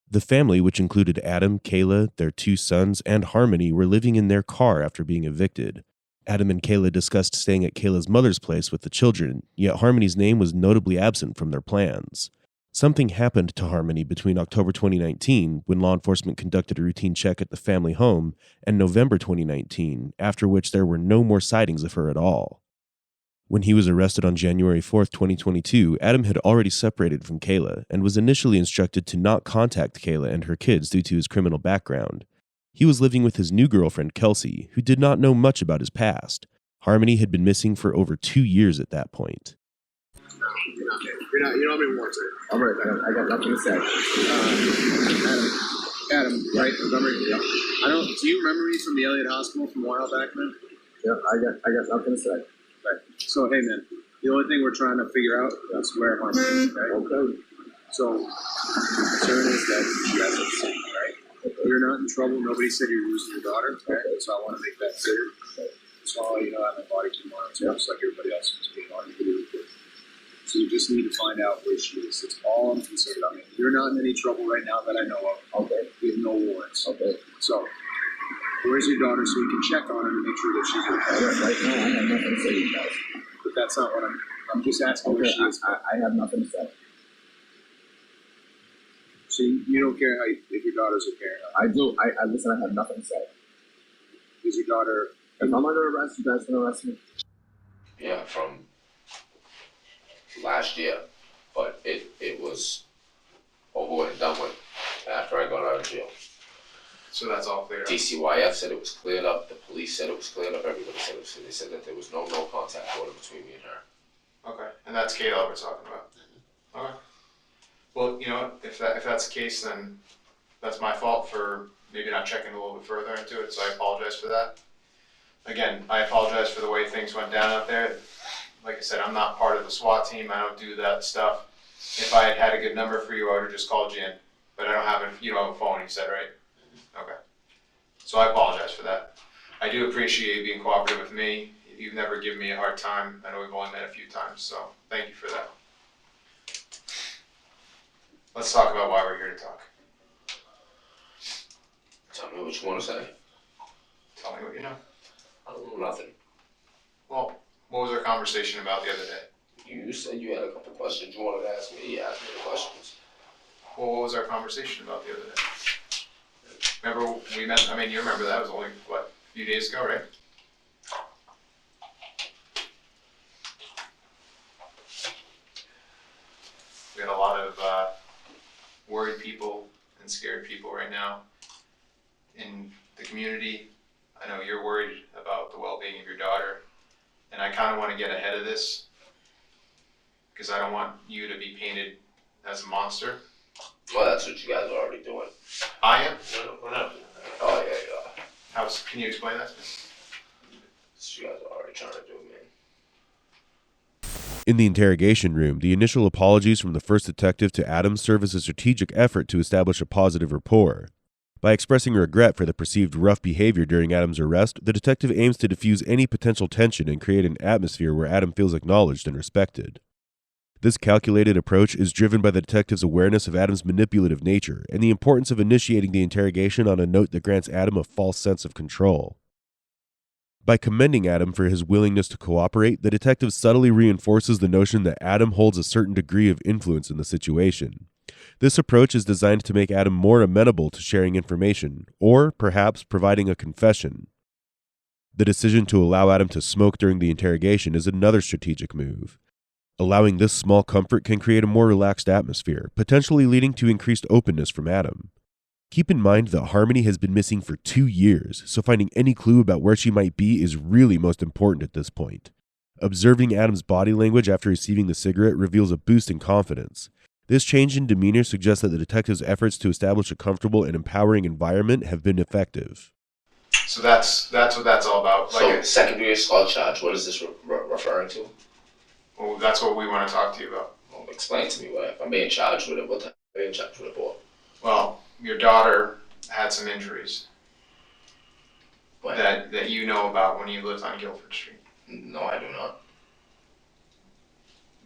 The family, which included Adam, Kayla, their 2 sons, and Harmony, were living in their car after being evicted. Adam and Kayla discussed staying at Kayla's mother's place with the children, yet Harmony's name was notably absent from their plans. Something happened to Harmony between October 2019, when law enforcement conducted a routine check at the family home, and November 2019, after which there were no more sightings of her at all. When he was arrested on January 4th, 2022, Adam had already separated from Kayla and was initially instructed to not contact Kayla and her kids due to his criminal background. He was living with his new girlfriend, Kelsey, who did not know much about his past. Harmony had been missing for over 2 years at that point. You don't have any warrants, right? I'm right. I got nothing to say. Adam, right? Montgomery. Yeah. Do you remember me from the Elliott Hospital from a while back, man? Yeah, I got nothing to say. Right. So hey, man, the only thing we're trying to figure out is where Harmony is. Right? Okay. So the concern is that she hasn't seen, right? You're not in trouble. Nobody said you're losing your daughter. Okay. So I want to make that clear. So all you know, I have my body cam on, just like everybody else is being on. So you just need to find out where she is. That's all I'm concerned about. You're not in any trouble right now that I know of. Okay. We have no warrants. Okay. So, where's your daughter so we can check on her to make sure that she's okay? Right now, I have nothing to say to you guys. But that's not what I'm just asking where she is. I have nothing to say. So you don't care if your daughter's okay or not? I do. I listen, I have nothing to say. Is your daughter... If I'm under arrest, you guys can arrest me? Yeah, from last year, but it was over and done with after I got out of jail. So that's all cleared up? DCYF said it was cleared up, the police said it was cleared up, everybody said it was, they said that there was no contact order between me and her. Okay, and that's Gail we're talking about? Okay. Well, you know what, if that's the case, then that's my fault for maybe not checking a little bit further into it, so I apologize for that. Again, I apologize for the way things went down out there. Like I said, I'm not part of the SWAT team. I don't do that stuff. If I had a good number for you, I would have just called you in. But I don't have you don't have a phone, you said, right? Okay. So I apologize for that. I do appreciate you being cooperative with me. You've never given me a hard time. I know we've only met a few times, so thank you for that. Let's talk about why we're here to talk. Tell me what you want to say. Tell me what you know. I don't know nothing. Well, what was our conversation about the other day? You said you had a couple questions you wanted to ask me. You asked me the questions. Well, what was our conversation about the other day? Remember we met, I mean, you remember that was only, what, a few days ago, right? We got a lot of worried people and scared people right now in the community. I know you're worried about the well-being of your daughter, and I kind of want to get ahead of this because I don't want you to be painted as a monster. Well, that's what you guys are already doing. I am? We're not doing that. Oh, yeah. Can you explain that to me? That's what you guys are already trying to do, man. In the interrogation room, the initial apologies from the first detective to Adam serve as a strategic effort to establish a positive rapport. By expressing regret for the perceived rough behavior during Adam's arrest, the detective aims to diffuse any potential tension and create an atmosphere where Adam feels acknowledged and respected. This calculated approach is driven by the detective's awareness of Adam's manipulative nature and the importance of initiating the interrogation on a note that grants Adam a false sense of control. By commending Adam for his willingness to cooperate, the detective subtly reinforces the notion that Adam holds a certain degree of influence in the situation. This approach is designed to make Adam more amenable to sharing information, or perhaps providing a confession. The decision to allow Adam to smoke during the interrogation is another strategic move. Allowing this small comfort can create a more relaxed atmosphere, potentially leading to increased openness from Adam. Keep in mind that Harmony has been missing for 2 years, so finding any clue about where she might be is really most important at this point. Observing Adam's body language after receiving the cigarette reveals a boost in confidence. This change in demeanor suggests that the detective's efforts to establish a comfortable and empowering environment have been effective. So that's what that's all about. So, secondary assault charge, what is this referring to? Well, that's what we want to talk to you about. Well, explain to me if I'm being charged with it, what I'm being charged with it for. Well, your daughter had some injuries that you know about when you lived on Guilford Street. No, I do not.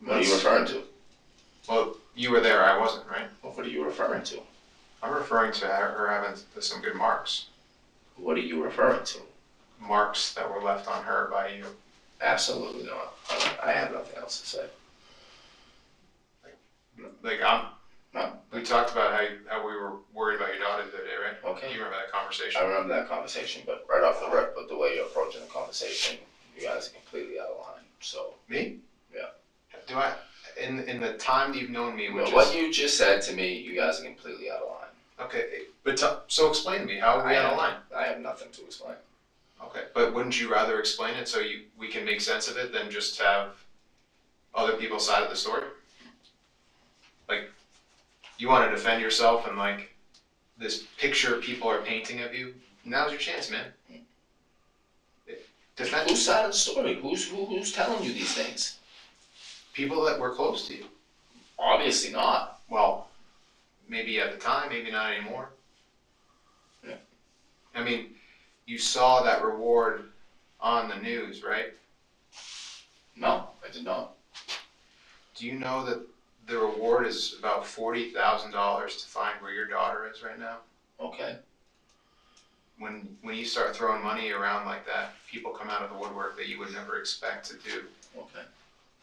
What are you referring to? Well, you were there, I wasn't, right? Well, what are you referring to? I'm referring to her having some good marks. What are you referring to? Marks that were left on her by you. Absolutely not. I have nothing else to say. We talked about how we were worried about your daughter the other day, right? Okay. You remember that conversation? I remember that conversation, but right off the rip, with the way you're approaching the conversation, you guys are completely out of line. So. Me? Yeah. Do I? In the time that you've known me, which What you just said to me, you guys are completely out of line. Okay, but so explain to me, how are we out of line? I have nothing to explain. Okay, but wouldn't you rather explain it so we can make sense of it than just have other people's side of the story? Like, you want to defend yourself and like this picture people are painting of you? Now's your chance, man. Defend. Whose side of the story? Who's telling you these things? People that were close to you. Obviously not. Well, maybe at the time, maybe not anymore. Yeah. I mean, you saw that reward on the news, right? No, I did not. Do you know that the reward is about $40,000 to find where your daughter is right now? Okay. When you start throwing money around like that, people come out of the woodwork that you would never expect to do. Okay.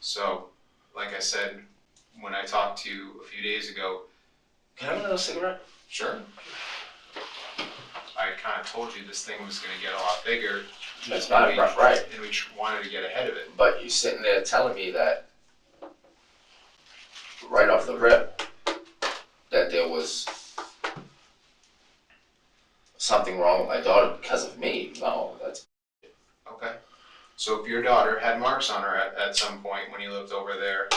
So, like I said, when I talked to you a few days ago. Can I have another cigarette? Sure. I kind of told you this thing was going to get a lot bigger. That's not right. And we wanted to get ahead of it. But you're sitting there telling me that right off the rip that there was something wrong with my daughter because of me. No, that's... Okay. So if your daughter had marks on her at some point when you lived over there,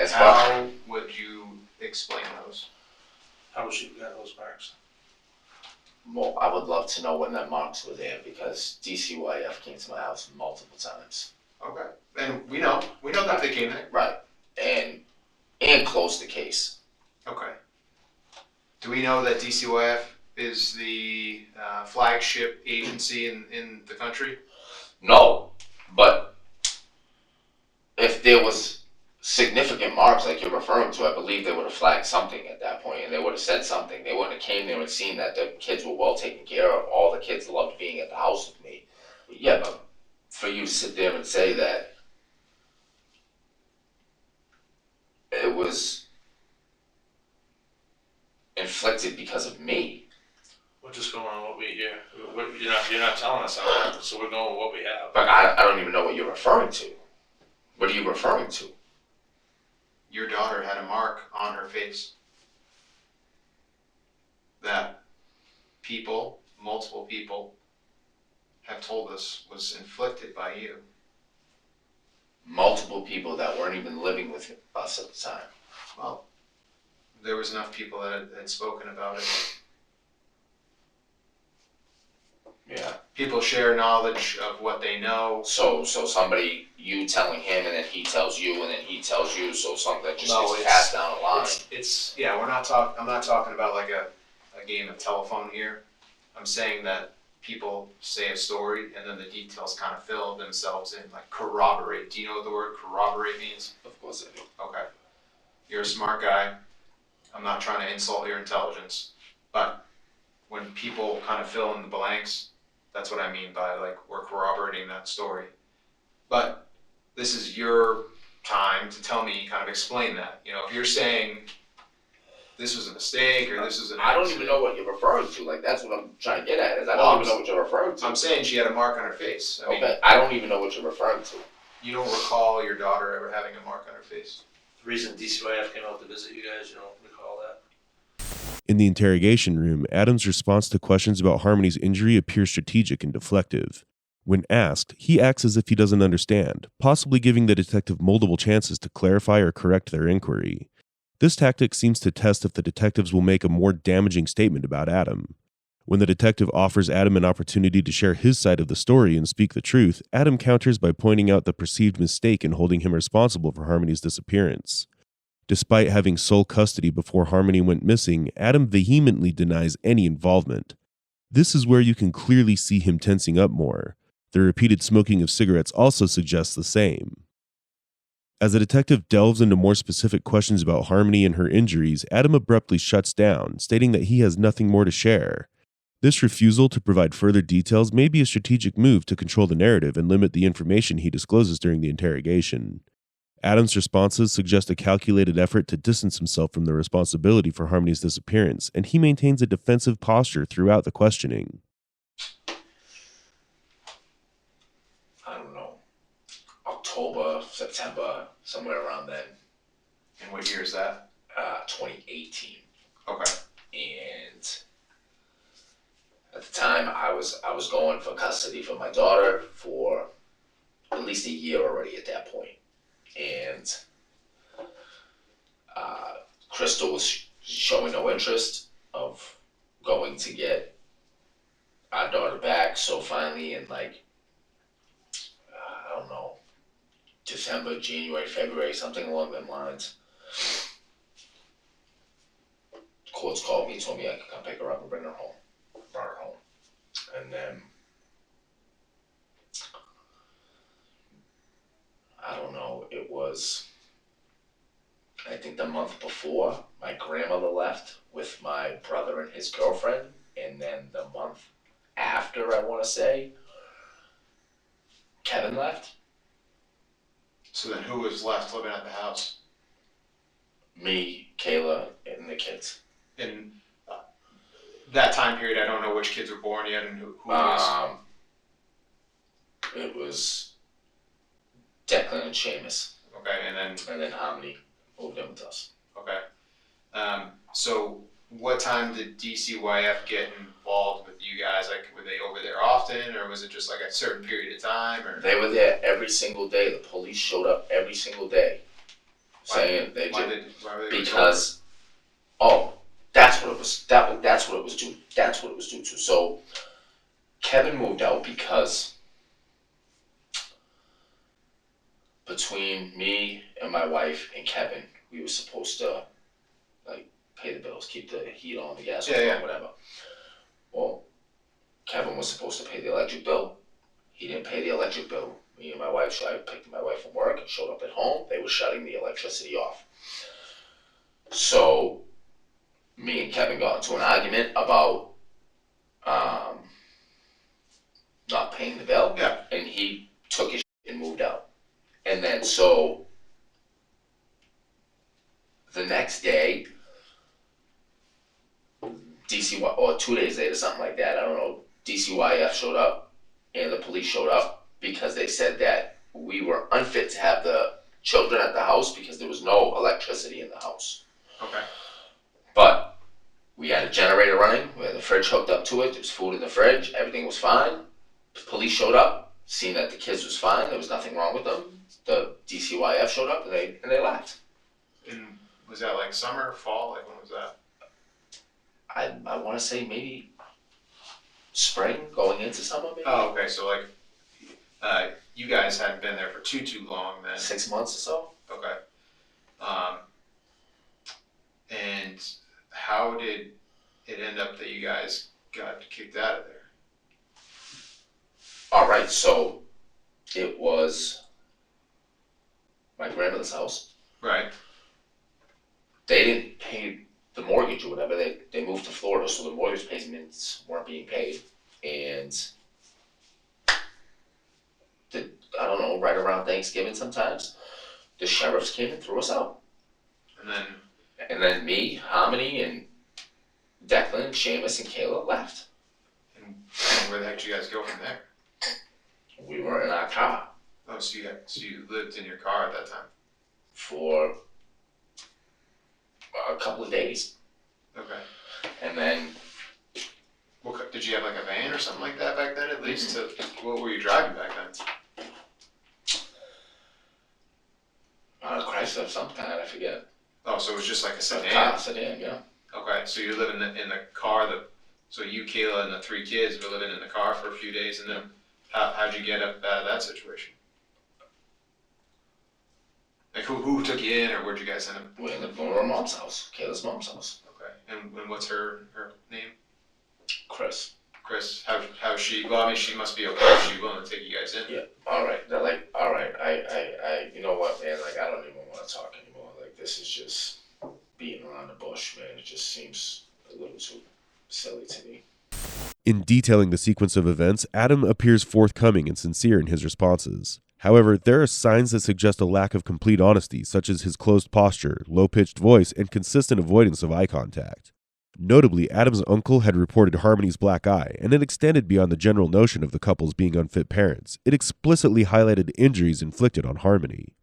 how would you explain those? How would she get those marks? Well, I would love to know when that marks were there because DCYF came to my house multiple times. Okay. And we know that they came there. Right. And closed the case. Okay. Do we know that DCYF is the flagship agency in the country? No, but if there was significant marks like you're referring to, I believe they would have flagged something at that point and they would have said something. They wouldn't have came there and seen that the kids were well taken care of. All the kids loved being at the house with me. But yeah, but for you to sit there and say that it was inflicted because of me. We're just going on what we hear. You're not telling us how it happened, so we're going with what we have. But I don't even know what you're referring to. What are you referring to? Your daughter had a mark on her face that multiple people, have told us was inflicted by you. Multiple people that weren't even living with us at the time. Well, there was enough people that had spoken about it. Yeah. People share knowledge of what they know. So somebody, you telling him, and then he tells you, and then he tells you, so something that just gets passed down the line. I'm not talking about like a game of telephone here. I'm saying that people say a story and then the details kind of fill themselves in, like corroborate. Do you know what the word corroborate means? Of course I do. Okay. You're a smart guy. I'm not trying to insult your intelligence, but when people kind of fill in the blanks, that's what I mean by like we're corroborating that story. But this is your time to tell me, kind of explain that. You know, if you're saying this was a mistake or this was an I don't even know what you're referring to. Like that's what I'm trying to get at. Is I don't even know what you're referring to. I'm saying she had a mark on her face. I mean, I don't even know what you're referring to. You don't recall your daughter ever having a mark on her face? The reason DCYF came out to visit you guys, you don't recall that? In the interrogation room, Adam's response to questions about Harmony's injury appears strategic and deflective. When asked, he acts as if he doesn't understand, possibly giving the detective multiple chances to clarify or correct their inquiry. This tactic seems to test if the detectives will make a more damaging statement about Adam. When the detective offers Adam an opportunity to share his side of the story and speak the truth, Adam counters by pointing out the perceived mistake in holding him responsible for Harmony's disappearance. Despite having sole custody before Harmony went missing, Adam vehemently denies any involvement. This is where you can clearly see him tensing up more. The repeated smoking of cigarettes also suggests the same. As the detective delves into more specific questions about Harmony and her injuries, Adam abruptly shuts down, stating that he has nothing more to share. This refusal to provide further details may be a strategic move to control the narrative and limit the information he discloses during the interrogation. Adam's responses suggest a calculated effort to distance himself from the responsibility for Harmony's disappearance, and he maintains a defensive posture throughout the questioning. I don't know. October October, September, somewhere around then. And what year is that? 2018. Okay. And at the time, I was going for custody for my daughter for at least a year already at that point. And Crystal was showing no interest of going to get our daughter back. So finally, in like, I don't know, December, January, February, something along them lines, the courts called me and told me I could come pick her up and bring her home. Brought her home. And then, I don't know, it was, I think the month before, my grandmother left with my brother and his girlfriend. And then the month after, I want to say, Kevin left. So then who was left living at the house? Me, Kayla, and the kids. In that time period, I don't know which kids were born yet and who was. It was Declan and Seamus. Okay, and then Harmony moved in with us. Okay. So what time did DCYF get involved with you guys? Like, were they over there often, or was it just like a certain period of time? Or they were there every single day. The police showed up every single day, saying because that's what it was. That's what it was due. That's what it was due to. So Kevin moved out because between me and my wife and Kevin, we were supposed to like pay the bills, keep the heat on, the gas on, whatever. Well, Kevin was supposed to pay the electric bill. He didn't pay the electric bill. Me and my wife, I picked my wife from work and showed up at home. They were shutting the electricity off. So me and Kevin got into an argument about not paying the bill. Yeah. And he took his shit and moved out. And then so the next day, DCY, or 2 days later, something like that, I don't know, DCYF showed up and the police showed up because they said that we were unfit to have the children at the house because there was no electricity in the house. Okay. But we had a generator running, we had the fridge hooked up to it, there was food in the fridge, everything was fine. The police showed up, seen that the kids was fine, there was nothing wrong with them. The DCYF showed up and they left. And was that like summer or fall? Like when was that? I want to say maybe spring going into summer maybe. Oh, okay. So like, you guys hadn't been there for too long then. 6 months or so. Okay. And how did it end up that you guys got kicked out of there? All right. So it was my grandmother's house. Right. They didn't pay the mortgage or whatever. They moved to Florida, so the mortgage payments weren't being paid. And I don't know, right around Thanksgiving sometimes, the sheriffs came and threw us out. And then me, Harmony, and Declan, Seamus, and Kayla left. And where the heck did you guys go from there? We were in our car. Oh, so you lived in your car at that time? For a couple of days. Okay. And then did you have like a van or something like that back then at least? What were you driving back then? Chrysler of some kind, I forget. Oh, so it was just like a sedan? A sedan, yeah. Okay, so you're living in the car, so you, Kayla, and the 3 kids were living in the car for a few days, and then how'd you get up out of that situation? Like who took you in, or where'd you guys end up? We ended up going to her mom's house, Kayla's mom's house. Okay, and what's her name? Chris. Chris, how's she? Well, I mean, she must be okay. Is she willing to take you guys in? Yeah. All right. They're like, all right. I you know what, man? Like, I don't even want to talk anymore. Like, this is just beating around the bush, man. It just seems a little too silly to me. In detailing the sequence of events, Adam appears forthcoming and sincere in his responses. However, there are signs that suggest a lack of complete honesty, such as his closed posture, low-pitched voice, and consistent avoidance of eye contact. Notably, Adam's uncle had reported Harmony's black eye, and it extended beyond the general notion of the couples being unfit parents. It explicitly highlighted injuries inflicted on Harmony.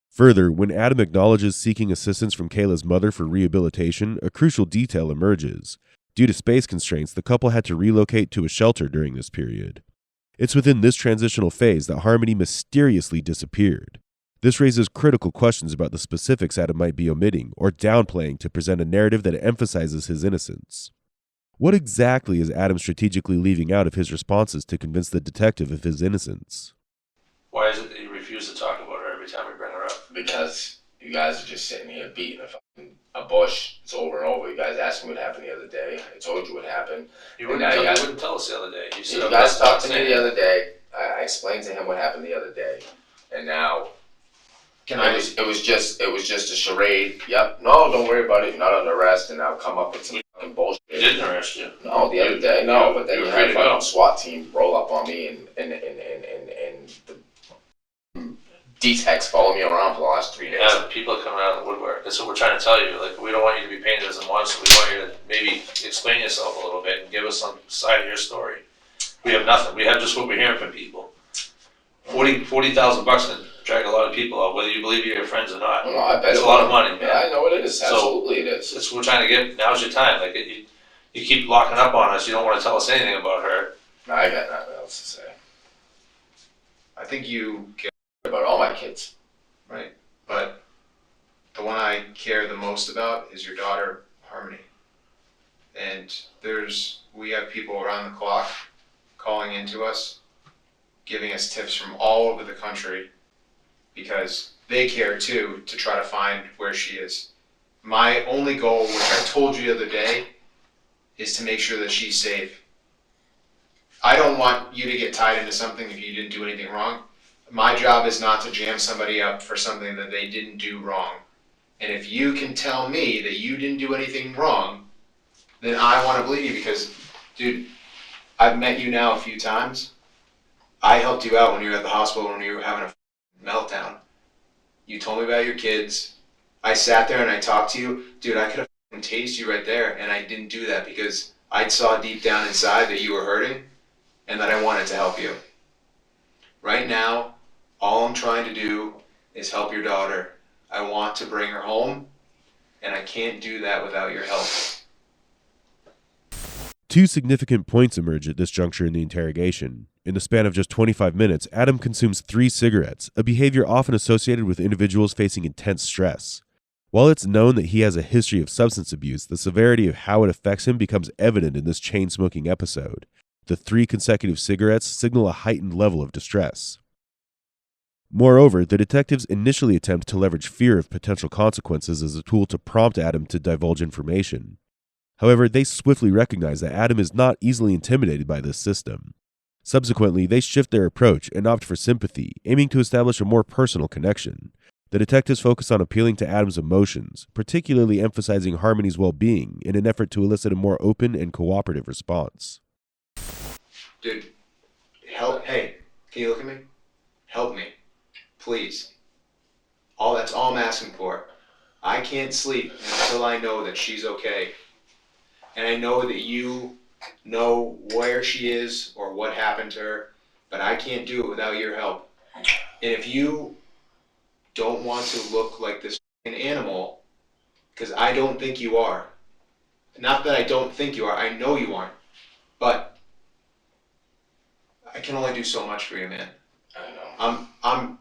Further, when Adam acknowledges seeking assistance from Kayla's mother for rehabilitation, a crucial detail emerges. Due to space constraints, the couple had to relocate to a shelter during this period. It's within this transitional phase that Harmony mysteriously disappeared. This raises critical questions about the specifics Adam might be omitting or downplaying to present a narrative that emphasizes his innocence. What exactly is Adam strategically leaving out of his responses to convince the detective of his innocence? Why is it that you refuse to talk about her every time we bring her up? Because you guys are just sitting here beating a bush. It's over and over. You guys asked me what happened the other day. I told you what happened. You wouldn't tell us the other day. You guys talked to me the other day. I explained to him what happened the other day, and now it was just a charade. Yep. No, don't worry about it. You're not under arrest, and I'll come up with some fucking bullshit. We didn't arrest you. No, the other day. No, but then you had a fucking SWAT team roll up on me and the D-Techs follow me around for the last 3 days. Yeah, people are coming out of the woodwork. That's what we're trying to tell you. Like, we don't want you to be painted as a monster. We want you to maybe explain yourself a little bit and give us some side of your story. We have nothing. We have just what we're hearing from people. $40,000 can drag a lot of people out, whether you believe you're your friends or not. No, I bet it's a lot of money. Yeah, I know it is. Absolutely it is. That's what we're trying to get. Now's your time. Like, you keep locking up on us. You don't want to tell us anything about her. No, I got nothing else to say. I think you care about all my kids. Right. But the one I care the most about is your daughter, Harmony. And we have people around the clock calling into us, giving us tips from all over the country because they care too to try to find where she is. My only goal, which I told you the other day, is to make sure that she's safe. I don't want you to get tied into something if you didn't do anything wrong. My job is not to jam somebody up for something that they didn't do wrong. And if you can tell me that you didn't do anything wrong, then I want to believe you because, dude, I've met you now a few times. I helped you out when you were at the hospital when you were having a meltdown. You told me about your kids. I sat there and I talked to you. Dude, I could have tased you right there, and I didn't do that because I saw deep down inside that you were hurting and that I wanted to help you. Right now, all I'm trying to do is help your daughter. I want to bring her home, and I can't do that without your help. Two significant points emerge at this juncture in the interrogation. In the span of just 25 minutes, Adam consumes 3 cigarettes, a behavior often associated with individuals facing intense stress. While it's known that he has a history of substance abuse, the severity of how it affects him becomes evident in this chain-smoking episode. The 3 consecutive cigarettes signal a heightened level of distress. Moreover, the detectives initially attempt to leverage fear of potential consequences as a tool to prompt Adam to divulge information. However, they swiftly recognize that Adam is not easily intimidated by this system. Subsequently, they shift their approach and opt for sympathy, aiming to establish a more personal connection. The detectives focus on appealing to Adam's emotions, particularly emphasizing Harmony's well-being in an effort to elicit a more open and cooperative response. Dude, hey, can you look at me? Help me, please. That's all I'm asking for. I can't sleep until I know that she's okay. And I know that you know where she is or what happened to her, but I can't do it without your help. And if you don't want to look like this animal, because I don't think you are. Not that I don't think you are, I know you aren't. But I can only do so much for you, man. I know. I'm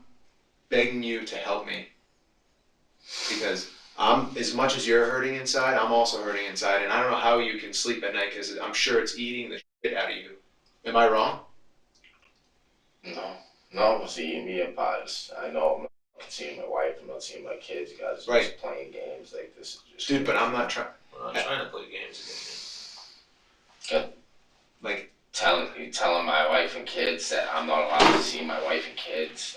begging you to help me. Because as much as you're hurting inside, I'm also hurting inside. And I don't know how you can sleep at night because I'm sure it's eating the shit out of you. Am I wrong? No, see, me and Pops, I know I'm not seeing my wife, I'm not seeing my kids. You guys are just playing games like this. Is just Dude, but I'm not trying. We're not trying to play games again. Good. Like, telling my wife and kids that I'm not allowed to see my wife and kids.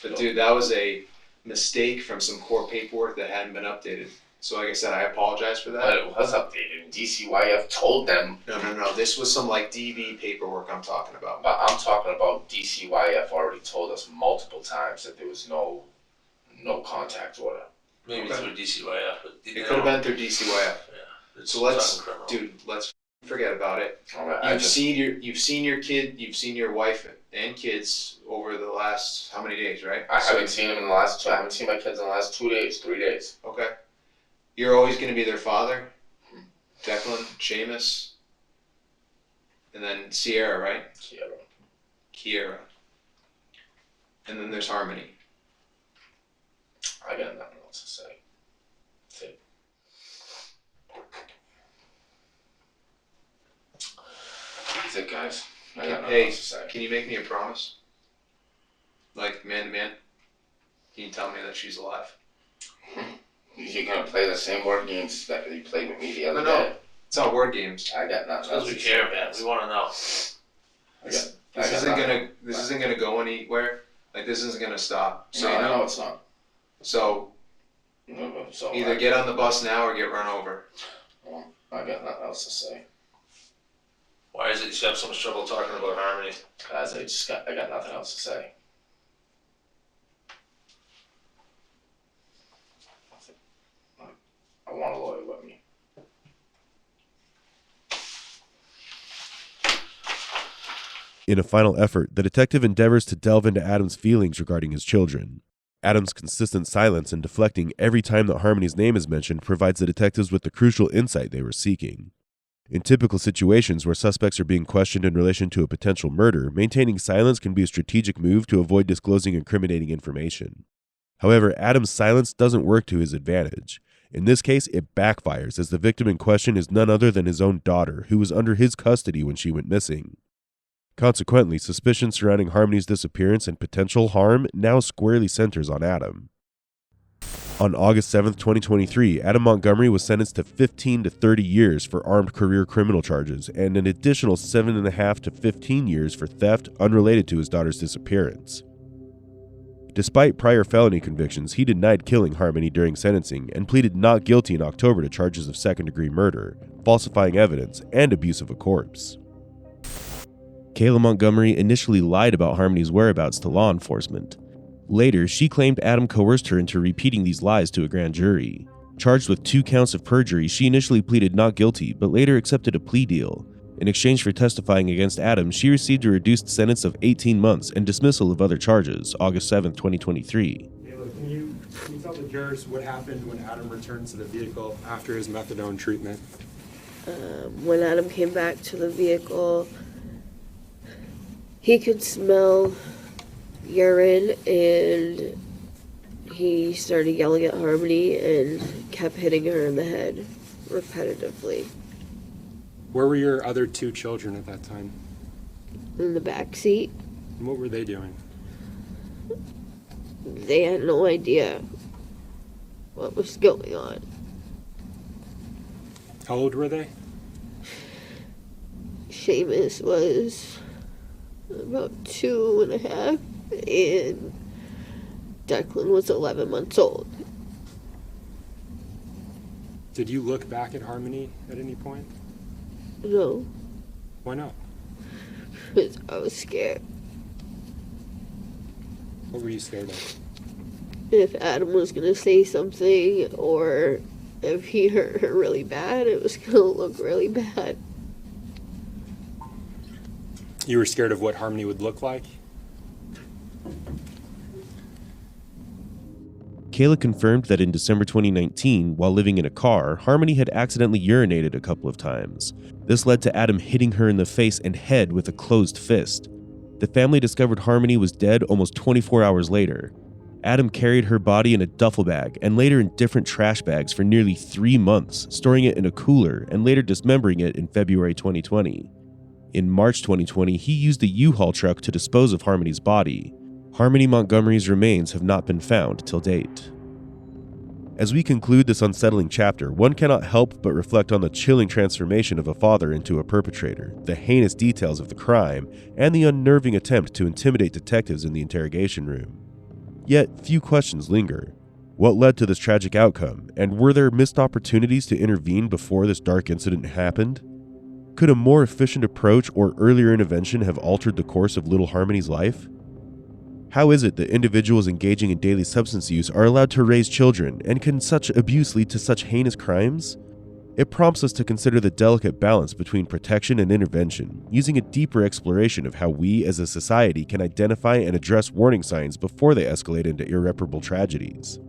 But dude, that was a mistake from some court paperwork that hadn't been updated. So like I said, I apologize for that. But it was updated. DCYF told them. No. This was some like DV paperwork I'm talking about. But I'm talking about DCYF already told us multiple times that there was no contact order. Maybe through DCYF. But it could have been through DCYF. Yeah. It's let's, criminal. dude, let's forget about it. I You've seen your wife and kids over the last how many days, right? I haven't seen him in the last. I haven't seen my kids in the last 2 days, 3 days. Okay. You're always going to be their father. Declan, Seamus, and then Sierra, right? Kiera. And then there's Harmony. I got nothing else to say. That's it. That's it, guys. I got nothing Hey, else to say. can you make me a promise? Like, man to man? Can you tell me that she's alive? You're gonna play the same word games that you played with me the other No, day. it's not word games. I got nothing else Because we to care, say. man. We want to know. This isn't gonna go anywhere. Like, this isn't gonna stop. So No, you know. no, it's not. So So either get on the bus now or get run over. Well, I got nothing else to say. Why is it you have so much trouble talking about Harmony? Guys, I got nothing else to say. I want a lawyer with me. In a final effort, the detective endeavors to delve into Adam's feelings regarding his children. Adam's consistent silence and deflecting every time that Harmony's name is mentioned provides the detectives with the crucial insight they were seeking. In typical situations where suspects are being questioned in relation to a potential murder, maintaining silence can be a strategic move to avoid disclosing incriminating information. However, Adam's silence doesn't work to his advantage. In this case, it backfires as the victim in question is none other than his own daughter, who was under his custody when she went missing. Consequently, suspicion surrounding Harmony's disappearance and potential harm now squarely centers on Adam. On August 7, 2023, Adam Montgomery was sentenced to 15 to 30 years for armed career criminal charges and an additional 7.5 to 15 years for theft unrelated to his daughter's disappearance. Despite prior felony convictions, he denied killing Harmony during sentencing and pleaded not guilty in October to charges of second-degree murder, falsifying evidence, and abuse of a corpse. Kayla Montgomery initially lied about Harmony's whereabouts to law enforcement. Later, she claimed Adam coerced her into repeating these lies to a grand jury. Charged with 2 counts of perjury, she initially pleaded not guilty, but later accepted a plea deal. In exchange for testifying against Adam, she received a reduced sentence of 18 months and dismissal of other charges, August 7, 2023. Can you tell the jurors what happened when Adam returned to the vehicle after his methadone treatment? When Adam came back to the vehicle, he could smell urine, and he started yelling at Harmony and kept hitting her in the head repetitively. Where were your other 2 children at that time? In the back seat. And what were they doing? They had no idea what was going on. How old were they? Seamus was about 2.5, and Declan was 11 months old. Did you look back at Harmony at any point? No, Why not? because I was scared. What were you scared of? If Adam was gonna say something, or if he hurt her really bad, it was gonna look really bad. You were scared of what Harmony would look like? Kayla confirmed that in December 2019, while living in a car, Harmony had accidentally urinated a couple of times. This led to Adam hitting her in the face and head with a closed fist. The family discovered Harmony was dead almost 24 hours later. Adam carried her body in a duffel bag and later in different trash bags for nearly 3 months, storing it in a cooler and later dismembering it in February 2020. In March 2020, he used a U-Haul truck to dispose of Harmony's body. Harmony Montgomery's remains have not been found till date. As we conclude this unsettling chapter, one cannot help but reflect on the chilling transformation of a father into a perpetrator, the heinous details of the crime, and the unnerving attempt to intimidate detectives in the interrogation room. Yet, few questions linger. What led to this tragic outcome, and were there missed opportunities to intervene before this dark incident happened? Could a more efficient approach or earlier intervention have altered the course of little Harmony's life? How is it that individuals engaging in daily substance use are allowed to raise children, and can such abuse lead to such heinous crimes? It prompts us to consider the delicate balance between protection and intervention, using a deeper exploration of how we as a society can identify and address warning signs before they escalate into irreparable tragedies.